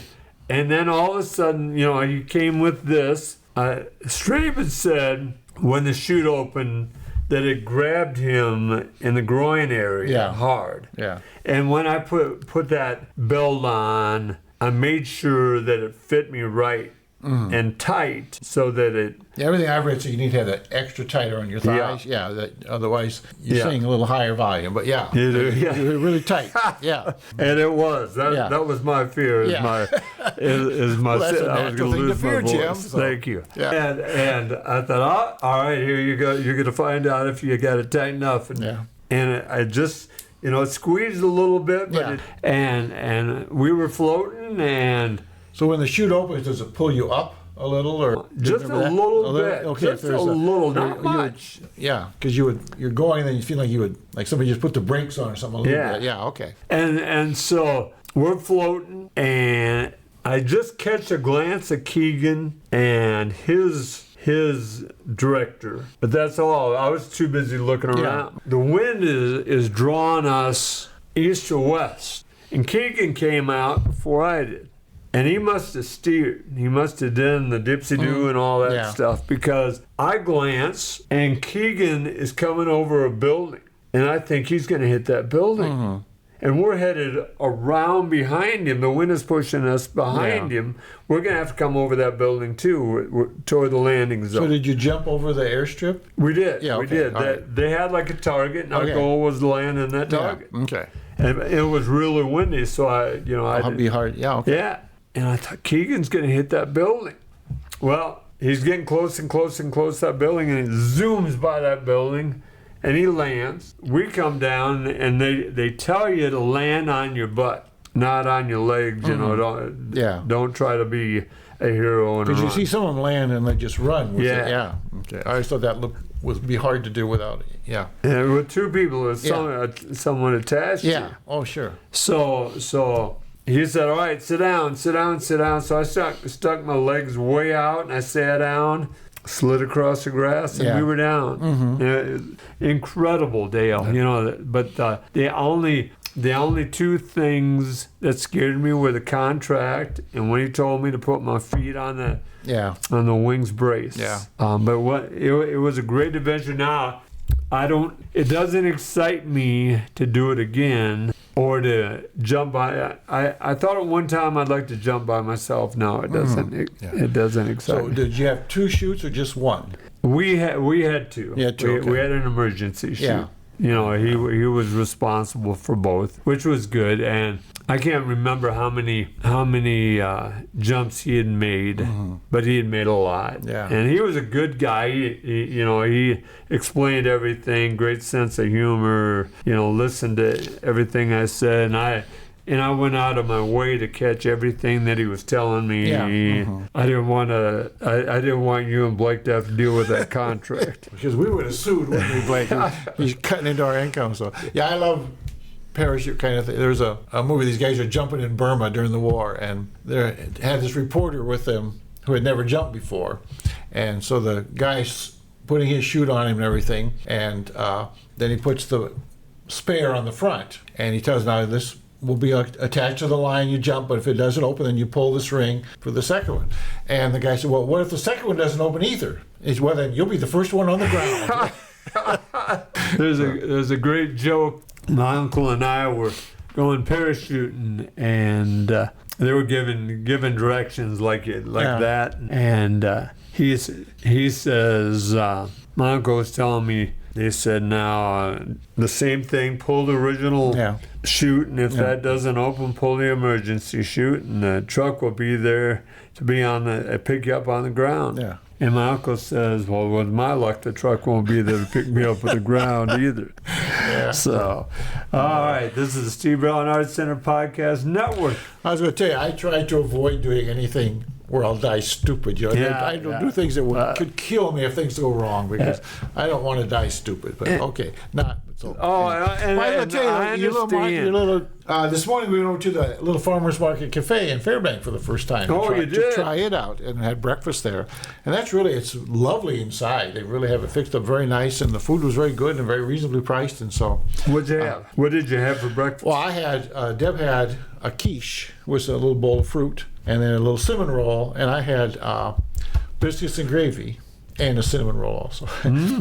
Speaker 1: And then all of a sudden, you know, he came with this. Straben said when the chute opened that it grabbed him in the groin area hard.
Speaker 2: Yeah.
Speaker 1: And when I put that belt on, I made sure that it fit me right and tight so that it...
Speaker 2: Everything I've read, so you need to have that extra tighter on your thighs. Yeah, that, otherwise you're seeing a little higher volume. But
Speaker 1: You do,
Speaker 2: you're really tight. Yeah.
Speaker 1: And it was. That was my fear.
Speaker 2: Well,
Speaker 1: I was going to lose my voice.
Speaker 2: Jim, so.
Speaker 1: Thank you.
Speaker 2: Yeah.
Speaker 1: And I thought, all right, here you go. You're going to find out if you got it tight enough. And I just... You know, it squeezed a little bit, but and we were floating, and
Speaker 2: so when the chute opens, does it pull you up a little, or
Speaker 1: just a little bit?
Speaker 2: Okay,
Speaker 1: just a little, not much.
Speaker 2: Because you're going, and then you feel like somebody just put the brakes on or something. A little bit. Yeah, okay.
Speaker 1: And so we're floating, and I just catch a glance at Keegan and his director, but that's all. I was too busy looking around. The wind is drawing us east to west, and Keegan came out before I did, and he must have steered. He must have done the dipsy-do and all that stuff, because I glance and Keegan is coming over a building, and I think he's going to hit that building. And we're headed around behind him. The wind is pushing us behind him. We're going to have to come over that building, too, toward the landing zone.
Speaker 2: So did you jump over the airstrip?
Speaker 1: We did.
Speaker 2: Yeah,
Speaker 1: we did. They had like a target, and our goal was to land in that target.
Speaker 2: Yeah. Okay.
Speaker 1: And it was really windy, so I'll
Speaker 2: be hard. Yeah, okay.
Speaker 1: Yeah. And I thought, Keegan's going to hit that building. Well, he's getting close and close and close to that building, and he zooms by that building. and he lands. We come down, and they tell you to land on your butt, not on your legs. You know, don't try to be a hero and
Speaker 2: because you
Speaker 1: run.
Speaker 2: see some of them land and they just run with it.
Speaker 1: Yeah.
Speaker 2: Okay. I always thought that would be hard to do without it. Yeah.
Speaker 1: And with two people, it's someone attached. to you.
Speaker 2: Oh, sure.
Speaker 1: So he said, "All right, sit down." So I stuck my legs way out, and I sat down, slid across the grass, and we were down. Incredible, Dale. You know, but the only two things that scared me were the contract and when he told me to put my feet on the wings brace.
Speaker 2: Yeah.
Speaker 1: But it was a great adventure. Now, it doesn't excite me to do it again or to jump by. I thought at one time I'd like to jump by myself. No, it doesn't. It doesn't excite me.
Speaker 2: So did you have two chutes or just one?
Speaker 1: We had two.
Speaker 2: Yeah, two.
Speaker 1: We had an emergency chute.
Speaker 2: Yeah.
Speaker 1: You know, he was responsible for both, which was good. And I can't remember how many jumps he had made, but he had made a lot.
Speaker 2: Yeah.
Speaker 1: And he was a good guy. He explained everything, great sense of humor. You know, listened to everything I said, and I went out of my way to catch everything that he was telling me.
Speaker 2: Yeah.
Speaker 1: I didn't want you and Blake to have to deal with that contract.
Speaker 2: Because we would have sued, wouldn't we, Blake? He's cutting into our income. So, yeah, I love parachute kind of thing. There's a movie, these guys are jumping in Burma during the war, and they had this reporter with them who had never jumped before. And so the guy's putting his chute on him and everything, and then he puts the spare on the front, and he tells now this will be attached to the line you jump, but if it doesn't open, then you pull this ring for the second one. And the guy said, well, what if the second one doesn't open either? He said, well, then you'll be the first one on the ground.
Speaker 1: There's a great joke. My uncle and I were going parachuting, and they were given directions like that. And he says, my uncle was telling me, they said, now, the same thing, pull the original chute, and if that doesn't open, pull the emergency chute, and the truck will be there to be pick you up on the ground.
Speaker 2: Yeah.
Speaker 1: And my uncle says, well, with my luck, the truck won't be there to pick me up on the ground either.
Speaker 2: Yeah.
Speaker 1: So, all right, this is the Steve Brown Arts Center Podcast Network.
Speaker 2: I was going to tell you, I try to avoid doing anything where I'll die stupid. You know, I don't do things that could kill me if things go wrong, because I don't want to die stupid. But okay, not. So,
Speaker 1: and I
Speaker 2: understand. This morning we went over to the little farmers market cafe in Fairbank for the first time. To try it out and had breakfast there, and it's lovely inside. They really have it fixed up very nice, and the food was very good and very reasonably priced. And so,
Speaker 1: what'd you have? What did you have for breakfast?
Speaker 2: Well, I had Deb had a quiche, with a little bowl of fruit, and then a little cinnamon roll, and I had biscuits and gravy. And a cinnamon roll also,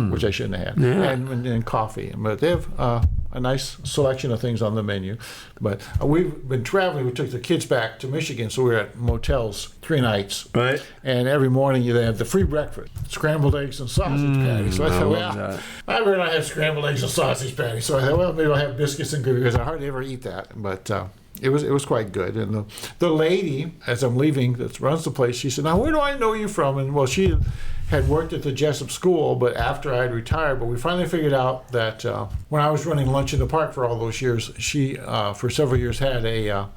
Speaker 2: which I shouldn't have had, and coffee. But they have a nice selection of things on the menu. But we've been traveling. We took the kids back to Michigan, so we were at motels 3 nights.
Speaker 1: Right.
Speaker 2: And every morning they have the free breakfast, scrambled eggs and sausage patties. So I thought, well, I better not have scrambled eggs and sausage patties. So I thought, well, maybe I'll have biscuits and gravy, because I hardly ever eat that. But it was quite good. And the lady, as I'm leaving, that runs the place, she said, now, where do I know you from? And, well, she had worked at the Jesup school, but after I had retired. But we finally figured out that when I was running Lunch in the Park for all those years, she, for several years, had a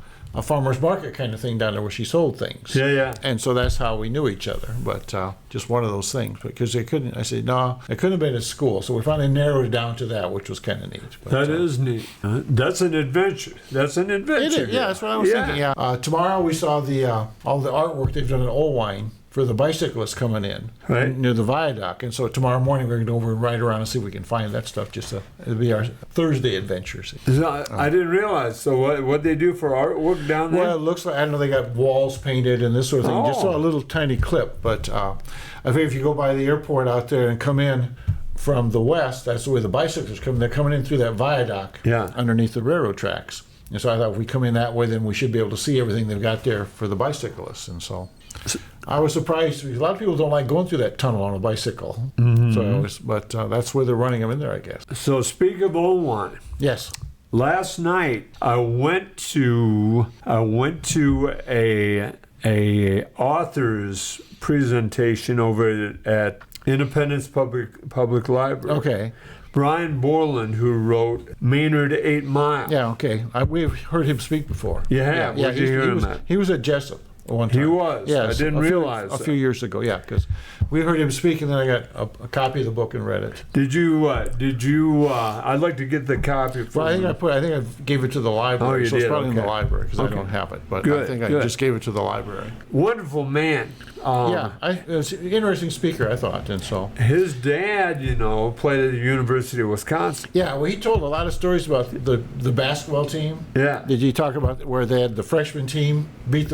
Speaker 2: farmer's market kind of thing down there where she sold things.
Speaker 1: Yeah.
Speaker 2: And so that's how we knew each other. But just one of those things. Because I said, no, it couldn't have been at school. So we finally narrowed it down to that, which was kind of neat. But,
Speaker 1: that is neat. That's an adventure.
Speaker 2: It is. Yeah, that's what I was thinking. Yeah. Tomorrow we saw all the artwork they've done in Oldwine for the bicyclists coming in near the viaduct. And so tomorrow morning we're going to go over and ride around and see if we can find that stuff. It'll be our Thursday adventure.
Speaker 1: I didn't realize. So what they do for artwork down there?
Speaker 2: Well, it looks like, I don't know, they got walls painted and this sort of thing. Just saw a little tiny clip. But I think if you go by the airport out there and come in from the west, that's the way the bicyclists come. They're coming in through that viaduct underneath the railroad tracks. And so I thought if we come in that way, then we should be able to see everything they've got there for the bicyclists. And so I was surprised, because a lot of people don't like going through that tunnel on a bicycle. But that's where they're running them in there, I guess.
Speaker 1: So speak of Oldwine.
Speaker 2: Yes.
Speaker 1: Last night I went to a author's presentation over at Independence Public Library.
Speaker 2: Okay.
Speaker 1: Brian Borland, who wrote Maynard 8 Mile.
Speaker 2: Yeah, okay. We've heard him speak before.
Speaker 1: You have?
Speaker 2: Yeah,
Speaker 1: Where'd you hear him at?
Speaker 2: he was at Jesup one time.
Speaker 1: He was?
Speaker 2: Yes,
Speaker 1: I didn't realize
Speaker 2: a few years ago, yeah, because we heard him speak, and then I got a copy of the book and read it.
Speaker 1: Did you, I'd like to get the copy from
Speaker 2: Well, I think I gave it to the library,
Speaker 1: you
Speaker 2: so it's
Speaker 1: did?
Speaker 2: probably in the
Speaker 1: Okay.
Speaker 2: library, because I
Speaker 1: Okay.
Speaker 2: don't have it. But I
Speaker 1: Good,
Speaker 2: think I
Speaker 1: good.
Speaker 2: just gave it to the library.
Speaker 1: Wonderful man.
Speaker 2: It was an interesting speaker, I thought, and so.
Speaker 1: His dad, played at the University of Wisconsin.
Speaker 2: Yeah, well, he told a lot of stories about the basketball team.
Speaker 1: Yeah.
Speaker 2: Did you talk about where they had the freshman team beat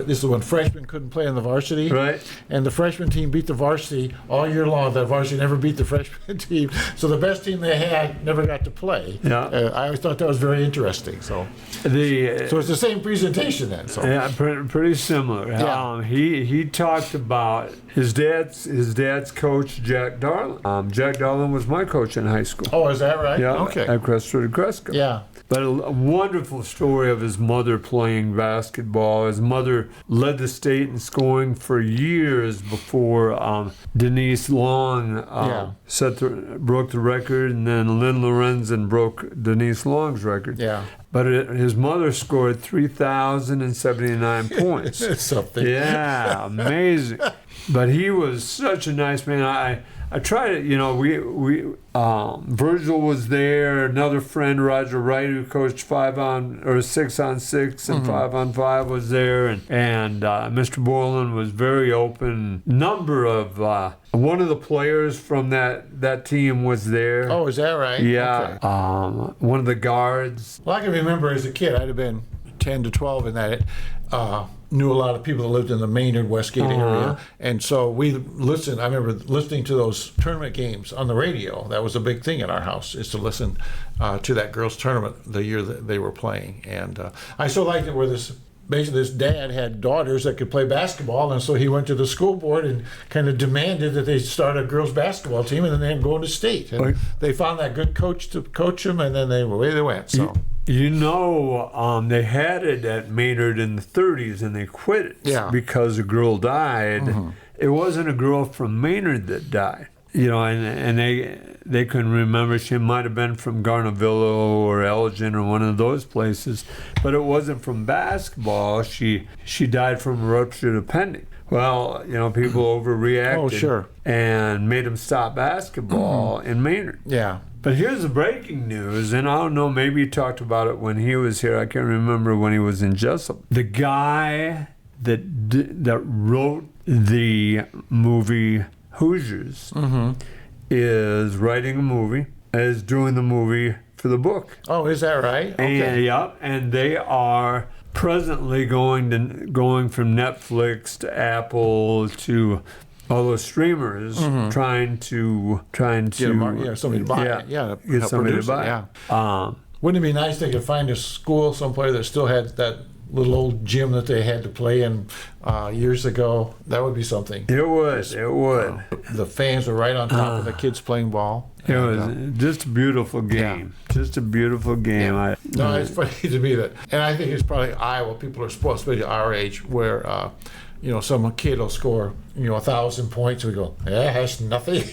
Speaker 2: this is when freshmen couldn't play in the varsity?
Speaker 1: Right.
Speaker 2: And the freshman team beat the varsity all year long. The varsity never beat the freshman team. So the best team they had never got to play.
Speaker 1: Yeah.
Speaker 2: I always thought that was very interesting. So it's the same presentation then. So.
Speaker 1: Yeah, pretty similar.
Speaker 2: Yeah.
Speaker 1: He talked about his dad's coach, Jack Darlin. Jack Darlin was my coach in high school.
Speaker 2: Oh, is that right?
Speaker 1: Yeah,
Speaker 2: Okay.
Speaker 1: at Crestwood Cresco.
Speaker 2: Yeah.
Speaker 1: But a wonderful story of his mother playing basketball. His mother led the state in scoring for years before Denise Long broke the record, and then Lynn Lorenzen broke Denise Long's record.
Speaker 2: Yeah.
Speaker 1: But his mother scored 3,079 points.
Speaker 2: It's something.
Speaker 1: Yeah, amazing. But he was such a nice man. I tried it, Virgil was there, another friend, Roger Wright, who coached 6-on-6 and 5-on-5 was there, and Mr. Borland was very open. One of the players from that team was there.
Speaker 2: Oh, is that right?
Speaker 1: Yeah.
Speaker 2: Okay.
Speaker 1: One of the guards.
Speaker 2: Well, I can remember as a kid, I'd have been 10 to 12 in that. Knew a lot of people that lived in the Maynard Westgate area, and so we listened. I remember listening to those tournament games on the radio. That was a big thing in our house, is to listen to that girls' tournament the year that they were playing. And I so liked it where this dad had daughters that could play basketball, and so he went to the school board and kind of demanded that they start a girls' basketball team, and then they go to state. And they found that good coach to coach them, and then away they went. So.
Speaker 1: They had it at Maynard in the 30s, and they quit it because a girl died. Mm-hmm. It wasn't a girl from Maynard that died, and they couldn't remember. She might have been from Garnavillo or Elgin or one of those places, but it wasn't from basketball. She died from a ruptured appendix. Well, people overreacted and made them stop basketball in Maynard.
Speaker 2: Yeah.
Speaker 1: But here's the breaking news, and I don't know, maybe you talked about it when he was here. I can't remember when he was in Jesup. The guy that wrote the movie Hoosiers is writing a movie, is doing the movie for the book.
Speaker 2: Oh, is that right? Okay.
Speaker 1: And they are presently going from Netflix to Apple to all those streamers trying to
Speaker 2: get somebody to buy it. Yeah,
Speaker 1: get somebody to buy it.
Speaker 2: Yeah. Wouldn't it be nice if they could find a school somewhere that still had that little old gym that they had to play in years ago? That would be something.
Speaker 1: It would.
Speaker 2: The fans were right on top of the kids playing ball.
Speaker 1: It was just a beautiful game. Yeah. Just a beautiful game.
Speaker 2: Yeah. It's funny to me that, and I think it's probably Iowa. People are spoiled, especially our age, where some kid will score 1,000 points. We go, that's nothing.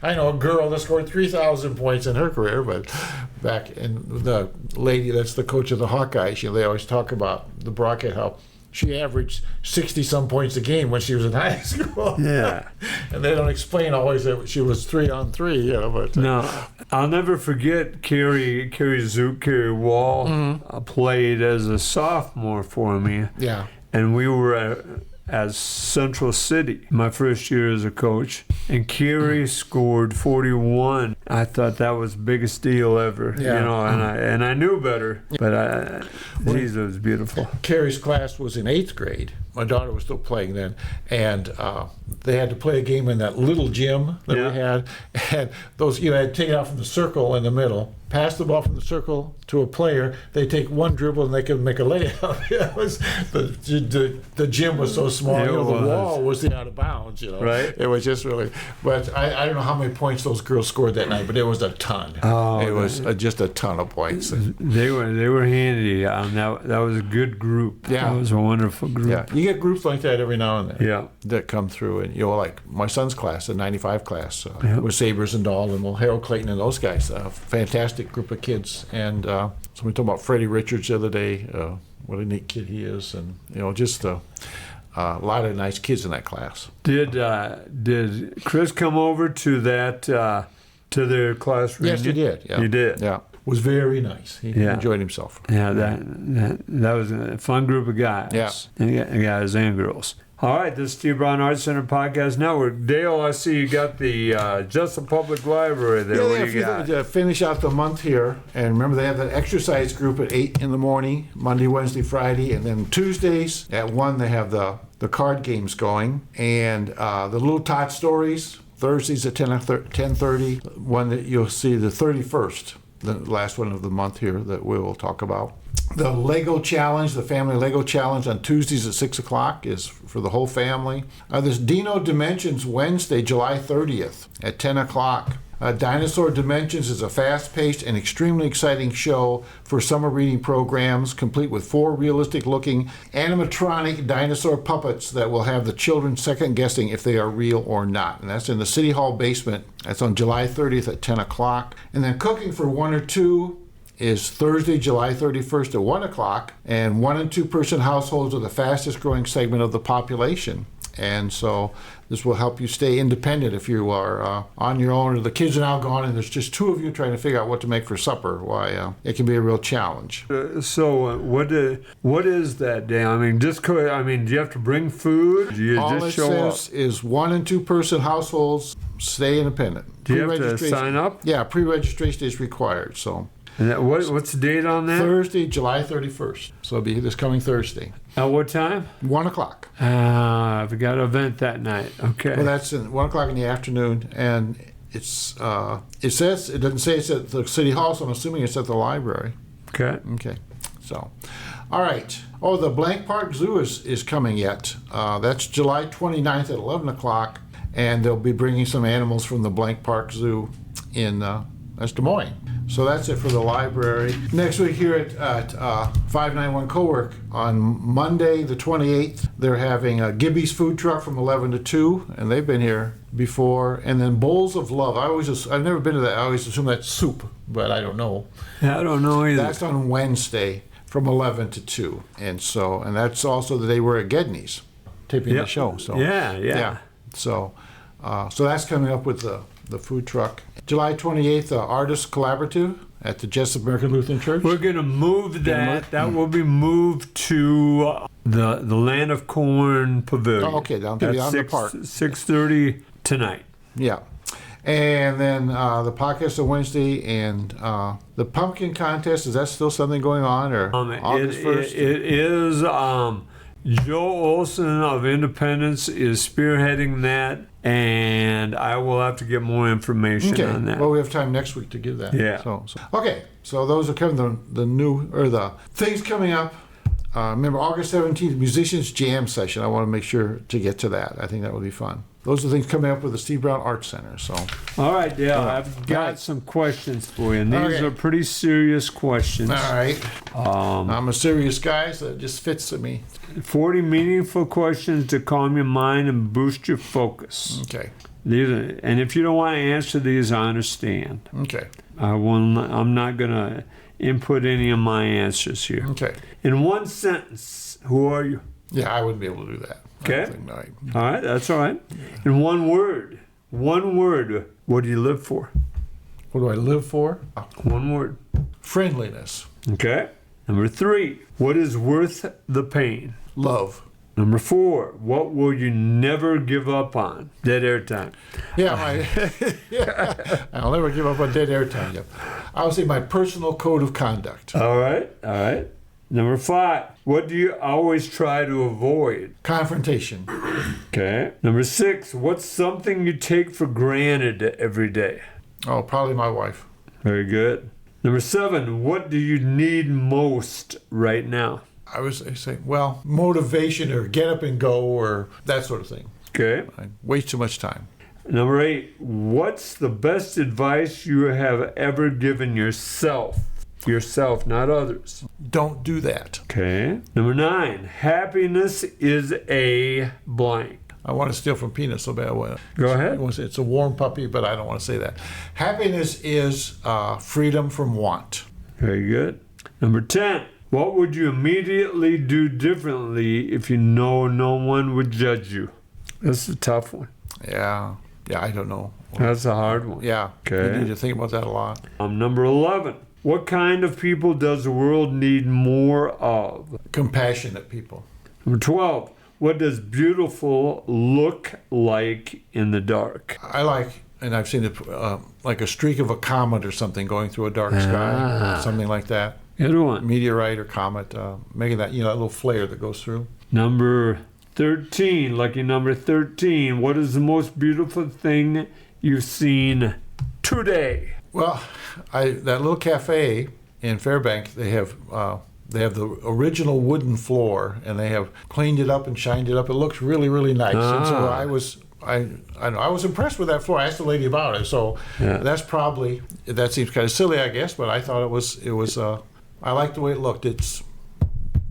Speaker 2: I know a girl that scored 3,000 points in her career, but back in the lady that's the coach of the Hawkeyes, they always talk about the broadcast how she averaged 60-some points a game when she was in high school.
Speaker 1: Yeah.
Speaker 2: And they don't explain always that she was 3-on-3, but...
Speaker 1: No. I'll never forget Carrie Wall played as a sophomore for me.
Speaker 2: Yeah.
Speaker 1: And we were at Central City my first year as a coach, and Carrie scored 41. I thought that was the biggest deal ever, and I knew better, but geez, it was beautiful.
Speaker 2: Carrie's class was in 8th grade. My daughter was still playing then, and they had to play a game in that little gym that we had, and those had to take it out from the circle in the middle, pass the ball from the circle to a player. They take one dribble and they could make a layup. The gym was so small. small.
Speaker 1: It
Speaker 2: The
Speaker 1: was.
Speaker 2: wall was the out of bounds.
Speaker 1: Right.
Speaker 2: It was just really. But I don't know how many points those girls scored that night, but it was a ton.
Speaker 1: Oh,
Speaker 2: it was just a ton of points.
Speaker 1: They were handy. That was a good group.
Speaker 2: Yeah.
Speaker 1: That was a wonderful group.
Speaker 2: Yeah, you get groups like that every now and then.
Speaker 1: Yeah.
Speaker 2: That come through, and like my son's class, the '95 class,
Speaker 1: Yep.
Speaker 2: with Sabers and Dahl and Harold Clayton and those guys. Fantastic group of kids. And somebody talked about Freddie Richards the other day. What a neat kid he is, and just a lot of nice kids in that class.
Speaker 1: Did Chris come over to that to their class reunion?
Speaker 2: Yes, he did. Yeah.
Speaker 1: He did.
Speaker 2: Yeah, was very nice. He enjoyed himself.
Speaker 1: Yeah, that was a fun group of guys.
Speaker 2: Yeah.
Speaker 1: Guys and girls. All right, this is Steve Brown Arts Center Podcast Network. Dale, I see you got the Jesup Public Library there. What do you got?
Speaker 2: To finish out the month here, and remember they have that exercise group at 8 in the morning, Monday, Wednesday, Friday, and then Tuesdays at 1 they have the card games going, and the Little Tot Stories, Thursdays at 10:30, one that you'll see the 31st, the last one of the month here that we will talk about. The Lego Challenge, the Family Lego Challenge on Tuesdays at 6 o'clock is for the whole family. This Dino Dimensions Wednesday, July 30th at 10 o'clock. Dinosaur Dimensions is a fast-paced and extremely exciting show for summer reading programs, complete with 4 realistic-looking animatronic dinosaur puppets that will have the children second-guessing if they are real or not. And that's in the City Hall basement. That's on July 30th at 10 o'clock. And then Cooking for 1 or 2 is Thursday, July 31st at 1 o'clock, and 1 and 2 person households are the fastest growing segment of the population. And so this will help you stay independent if you are on your own, or the kids are now gone and there's just 2 of you trying to figure out what to make for supper. Why, it can be a real challenge.
Speaker 1: So what is that, Dan? I mean, do you have to bring food? Do you
Speaker 2: All
Speaker 1: just
Speaker 2: it
Speaker 1: show
Speaker 2: says
Speaker 1: up?
Speaker 2: is 1 and 2 person households stay independent.
Speaker 1: Do you have to sign up?
Speaker 2: Yeah, pre-registration is required. So
Speaker 1: And what's the date on that?
Speaker 2: Thursday, July 31st. So it'll be this coming Thursday.
Speaker 1: At what time?
Speaker 2: 1 o'clock.
Speaker 1: I've got an event that night. Okay.
Speaker 2: Well, that's at 1 o'clock in the afternoon, and it doesn't say it's at the City Hall, so I'm assuming it's at the library.
Speaker 1: Okay.
Speaker 2: Okay. So, all right. Oh, the Blank Park Zoo is coming yet. That's July 29th at 11 o'clock, and they'll be bringing some animals from the Blank Park Zoo in that's Des Moines. So that's it for the library. Next week here at 591 Co-work on Monday the 28th, they're having a Gibby's food truck from 11 to 2, and they've been here before. And then Bowls of Love. I've never been to that. I always assume that's soup, but I don't know.
Speaker 1: Yeah, I don't know either.
Speaker 2: That's on Wednesday from 11 to 2. And that's also the day we're at Gedney's taping the show. So
Speaker 1: Yeah.
Speaker 2: So that's coming up with the food truck. July 28th, Artists Collaborative at the Jesup American Lutheran Church.
Speaker 1: We're going to move that. That will be moved to the Land of Corn Pavilion.
Speaker 2: Oh, okay, down to the park.
Speaker 1: 6:30 tonight.
Speaker 2: Yeah. And then the podcast on Wednesday, and the pumpkin contest, is that still something going on? Or August 1st?
Speaker 1: It is. Joe Olson of Independence is spearheading that, and I will have to get more information on that.
Speaker 2: Well, we have time next week to give that.
Speaker 1: Yeah.
Speaker 2: Okay. So those are kind of the things coming up. Remember, August 17th, Musicians Jam Session. I want to make sure to get to that. I think that would be fun. Those are things coming up with the Steve Brown Arts Center. So.
Speaker 1: All right, Dale. I've got some questions for you, and these are pretty serious questions.
Speaker 2: All right. I'm a serious guy, so it just fits with me.
Speaker 1: 40 meaningful questions to calm your mind and boost your focus.
Speaker 2: Okay.
Speaker 1: And if you don't want to answer these, I understand.
Speaker 2: Okay.
Speaker 1: I'm not going to input any of my answers here.
Speaker 2: Okay.
Speaker 1: In one sentence, who are you?
Speaker 2: Yeah, I wouldn't be able to do that.
Speaker 1: Okay. All right, that's all right. In one word, what do you live for?
Speaker 2: What do I live for?
Speaker 1: One word.
Speaker 2: Friendliness.
Speaker 1: Okay. Number 3, what is worth the pain?
Speaker 2: Love.
Speaker 1: Number 4, what will you never give up on? Dead air time.
Speaker 2: Yeah, I'll never give up on dead air time. I would say my personal code of conduct.
Speaker 1: All right. Number 5, what do you always try to avoid?
Speaker 2: Confrontation.
Speaker 1: Okay. Number 6, what's something you take for granted every day?
Speaker 2: Oh, probably my wife.
Speaker 1: Very good. Number 7, what do you need most right now?
Speaker 2: I was saying, well, motivation or get up and go or that sort of thing.
Speaker 1: Okay.
Speaker 2: I waste too much time.
Speaker 1: Number 8, what's the best advice you have ever given yourself? Yourself, not others.
Speaker 2: Don't do that.
Speaker 1: Okay. Number 9, happiness is a blank.
Speaker 2: I want to steal from Peanut so bad.
Speaker 1: Go ahead.
Speaker 2: It's a warm puppy, but I don't want to say that. Happiness is freedom from want.
Speaker 1: Very good. Number 10, what would you immediately do differently if you know no one would judge you? This is a tough one.
Speaker 2: Yeah, I don't know.
Speaker 1: That's a hard one.
Speaker 2: Yeah,
Speaker 1: Okay.
Speaker 2: you need to think about that a lot.
Speaker 1: Number 11, what kind of people does the world need more of?
Speaker 2: Compassionate people.
Speaker 1: Number 12, what does beautiful look like in the dark?
Speaker 2: I like, and I've seen it like a streak of a comet or something going through a dark sky, something like that.
Speaker 1: Good one.
Speaker 2: Meteorite or comet, making that, that little flare that goes through.
Speaker 1: Number 13, lucky number 13, what is the most beautiful thing you've seen today?
Speaker 2: Well, that little cafe in Fairbank, they have the original wooden floor, and they have cleaned it up and shined it up. It looks really, really nice. And so I was impressed with that floor. I asked the lady about it. So that seems kind of silly, I guess, but I thought it was. I like the way it looked. It's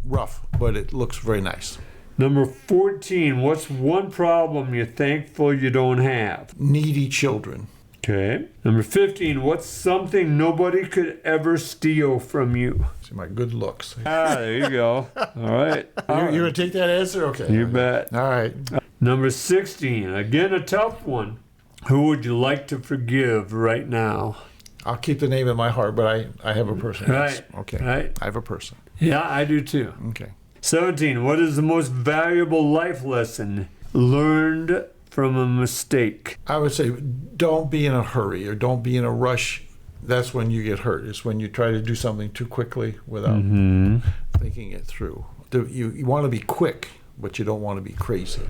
Speaker 2: rough, but it looks very nice.
Speaker 1: Number 14, what's one problem you're thankful you don't have?
Speaker 2: Needy children.
Speaker 1: Okay. Number 15, what's something nobody could ever steal from you?
Speaker 2: See my good looks.
Speaker 1: There you go. All right.
Speaker 2: You're going to take that answer? Okay.
Speaker 1: You bet.
Speaker 2: All right.
Speaker 1: Number 16, again a tough one. Who would you like to forgive right now?
Speaker 2: I'll keep the name in my heart, but I have a person.
Speaker 1: Right.
Speaker 2: Yes. Okay.
Speaker 1: Right.
Speaker 2: I have a person.
Speaker 1: Yeah, I do too.
Speaker 2: Okay.
Speaker 1: 17, what is the most valuable life lesson learned from a mistake?
Speaker 2: I would say don't be in a hurry or don't be in a rush. That's when you get hurt. It's when you try to do something too quickly without thinking it through. You want to be quick, but you don't want to be crazy.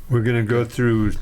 Speaker 1: We're going to go through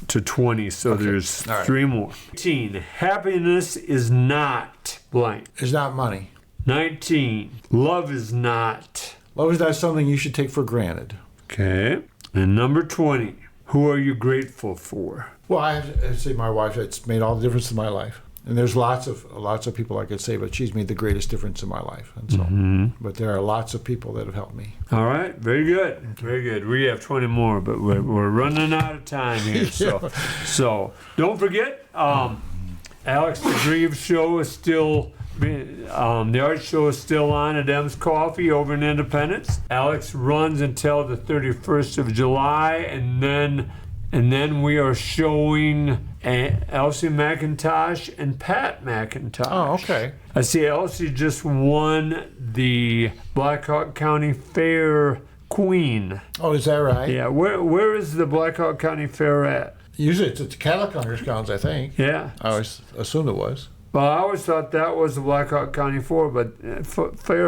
Speaker 1: to 20, so there's 3 more. 18, happiness is not blank.
Speaker 2: It's not money.
Speaker 1: 19, love is not.
Speaker 2: Love is not something you should take for granted.
Speaker 1: Okay. And number 20, who are you grateful for?
Speaker 2: Well, I have to say my wife, it's made all the difference in my life. And there's lots of people I could say, but she's made the greatest difference in my life. And so, but there are lots of people that have helped me.
Speaker 1: All right, very good, very good. We have 20 more, but we're running out of time here. So don't forget, Alex the Grieve show is still. The art show is still on at M's Coffee over in Independence. Alex runs until the 31st of July, and then we are showing Elsie McIntosh and Pat McIntosh.
Speaker 2: Oh, okay.
Speaker 1: I see Elsie just won the Blackhawk County Fair Queen.
Speaker 2: Oh, is that right?
Speaker 1: Yeah. Where is the Blackhawk County Fair at?
Speaker 2: Usually it's at the Cattle Congress grounds, I think.
Speaker 1: Yeah.
Speaker 2: I always assumed it was.
Speaker 1: Well, I always thought that was the Blackhawk County Fair,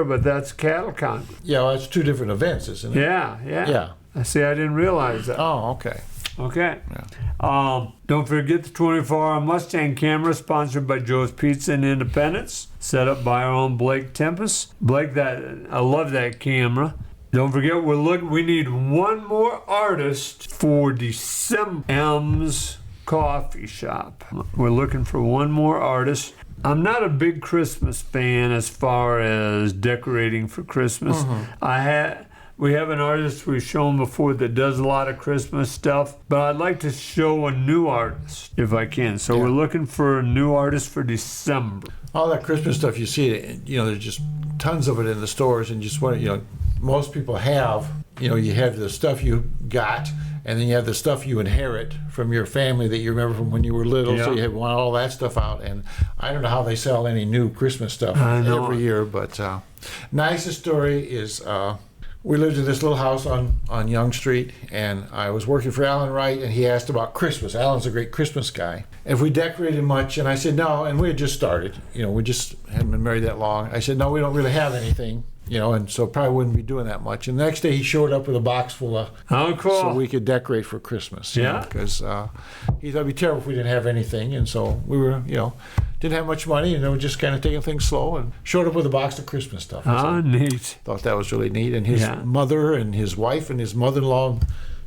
Speaker 1: but that's Cattle County.
Speaker 2: Yeah, well, it's 2 different events, isn't it?
Speaker 1: Yeah. I see. I didn't realize that.
Speaker 2: Oh, okay.
Speaker 1: Okay.
Speaker 2: Yeah.
Speaker 1: Don't forget the 24-hour Mustang camera, sponsored by Joe's Pizza in Independence, set up by our own Blake Tempus. Blake, I love that camera. Don't forget, we need one more artist for December. M's Coffee Shop. We're looking for one more artist. I'm not a big Christmas fan as far as decorating for Christmas. We have an artist we've shown before that does a lot of Christmas stuff, but I'd like to show a new artist if I can. So we're looking for a new artist for December.
Speaker 2: All that Christmas stuff you see, there's just tons of it in the stores, and just most people have, you have the stuff you got, and then you have the stuff you inherit from your family that you remember from when you were little. So you want all that stuff out. And I don't know how they sell any new Christmas stuff every year, but nicest story is we lived in this little house on Young Street, and I was working for Alan Wright, and he asked about Christmas. Alan's a great Christmas guy. If we decorated much, and I said no, and we had just started. We just hadn't been married that long. I said no, we don't really have anything. and so probably wouldn't be doing that much. And the next day he showed up with a box full of,
Speaker 1: Oh, cool.
Speaker 2: so we could decorate for Christmas.
Speaker 1: Yeah.
Speaker 2: Because he thought it'd be terrible if we didn't have anything. And so we were, didn't have much money, and they were just kind of taking things slow, and showed up with a box of Christmas stuff.
Speaker 1: Oh, neat.
Speaker 2: Thought that was really neat. And his mother and his wife and his mother-in-law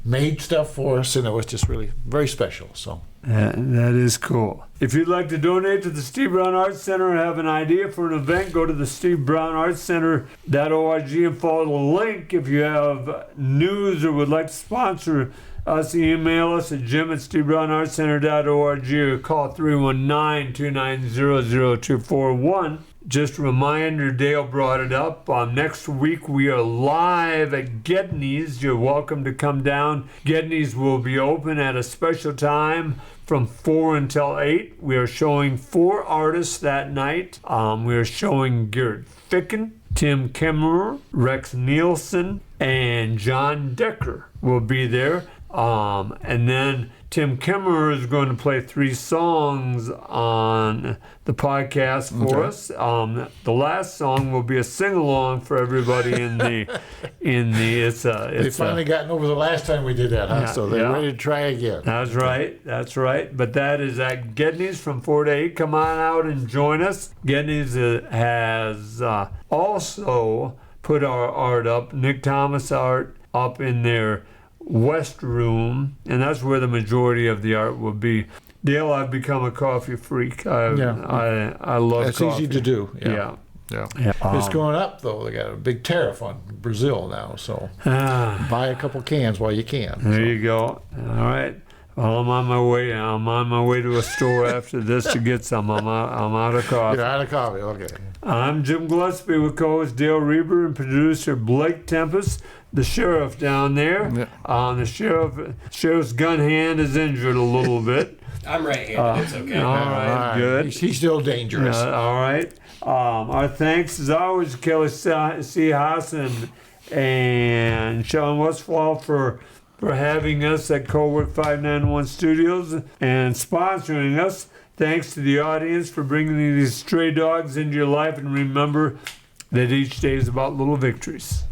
Speaker 2: made stuff for us, and it was just really very special. So
Speaker 1: that is cool. If you'd like to donate to the Steve Brown Arts Center or have an idea for an event, go to the SteveBrownArtsCenter.org and follow the link. If you have news or would like to sponsor us, email us at jim@SteveBrownArtsCenter.org or call 319-290-0241. Just a reminder, Dale brought it up. Next week we are live at Gedney's. You're welcome to come down. Gedney's will be open at a special time from 4 until 8. We are showing 4 artists that night. We are showing Garrett Ficken, Tim Kemmerer, Rex Nielsen, and John Decker will be there. And then Tim Kemmerer is going to play 3 songs on the podcast for us. The last song will be a sing-along for everybody in the. They
Speaker 2: finally gotten over the last time we did that, huh? So they're ready to try again.
Speaker 1: That's right. That's right. But that is at Gedney's from 4 to 8. Come on out and join us. Gedney's has also put our art up, Nick Thomas art, up in their West Room, and that's where the majority of the art will be. Dale, I've become a coffee freak. I love
Speaker 2: That's
Speaker 1: coffee.
Speaker 2: easy to do.
Speaker 1: Yeah.
Speaker 2: It's going up, though. They got a big tariff on Brazil now, so buy a couple cans while you can.
Speaker 1: There you go. All right. Well, I'm on my way. I'm on my way to a store after this to get some. I'm out of coffee.
Speaker 2: You're out of coffee. Okay.
Speaker 1: I'm Jim Gillespie with co-host Dale Rueber and producer Blake Tempus, the sheriff down there.
Speaker 2: Yeah.
Speaker 1: The sheriff's gun hand is injured a little bit.
Speaker 3: I'm right-handed. It's okay.
Speaker 1: All right, good.
Speaker 2: He's still dangerous.
Speaker 1: All right. Our thanks, as always, to Kelly Seahas and Sean Westfall for having us at Cowork 591 Studios and sponsoring us. Thanks to the audience for bringing these stray dogs into your life, and remember that each day is about little victories.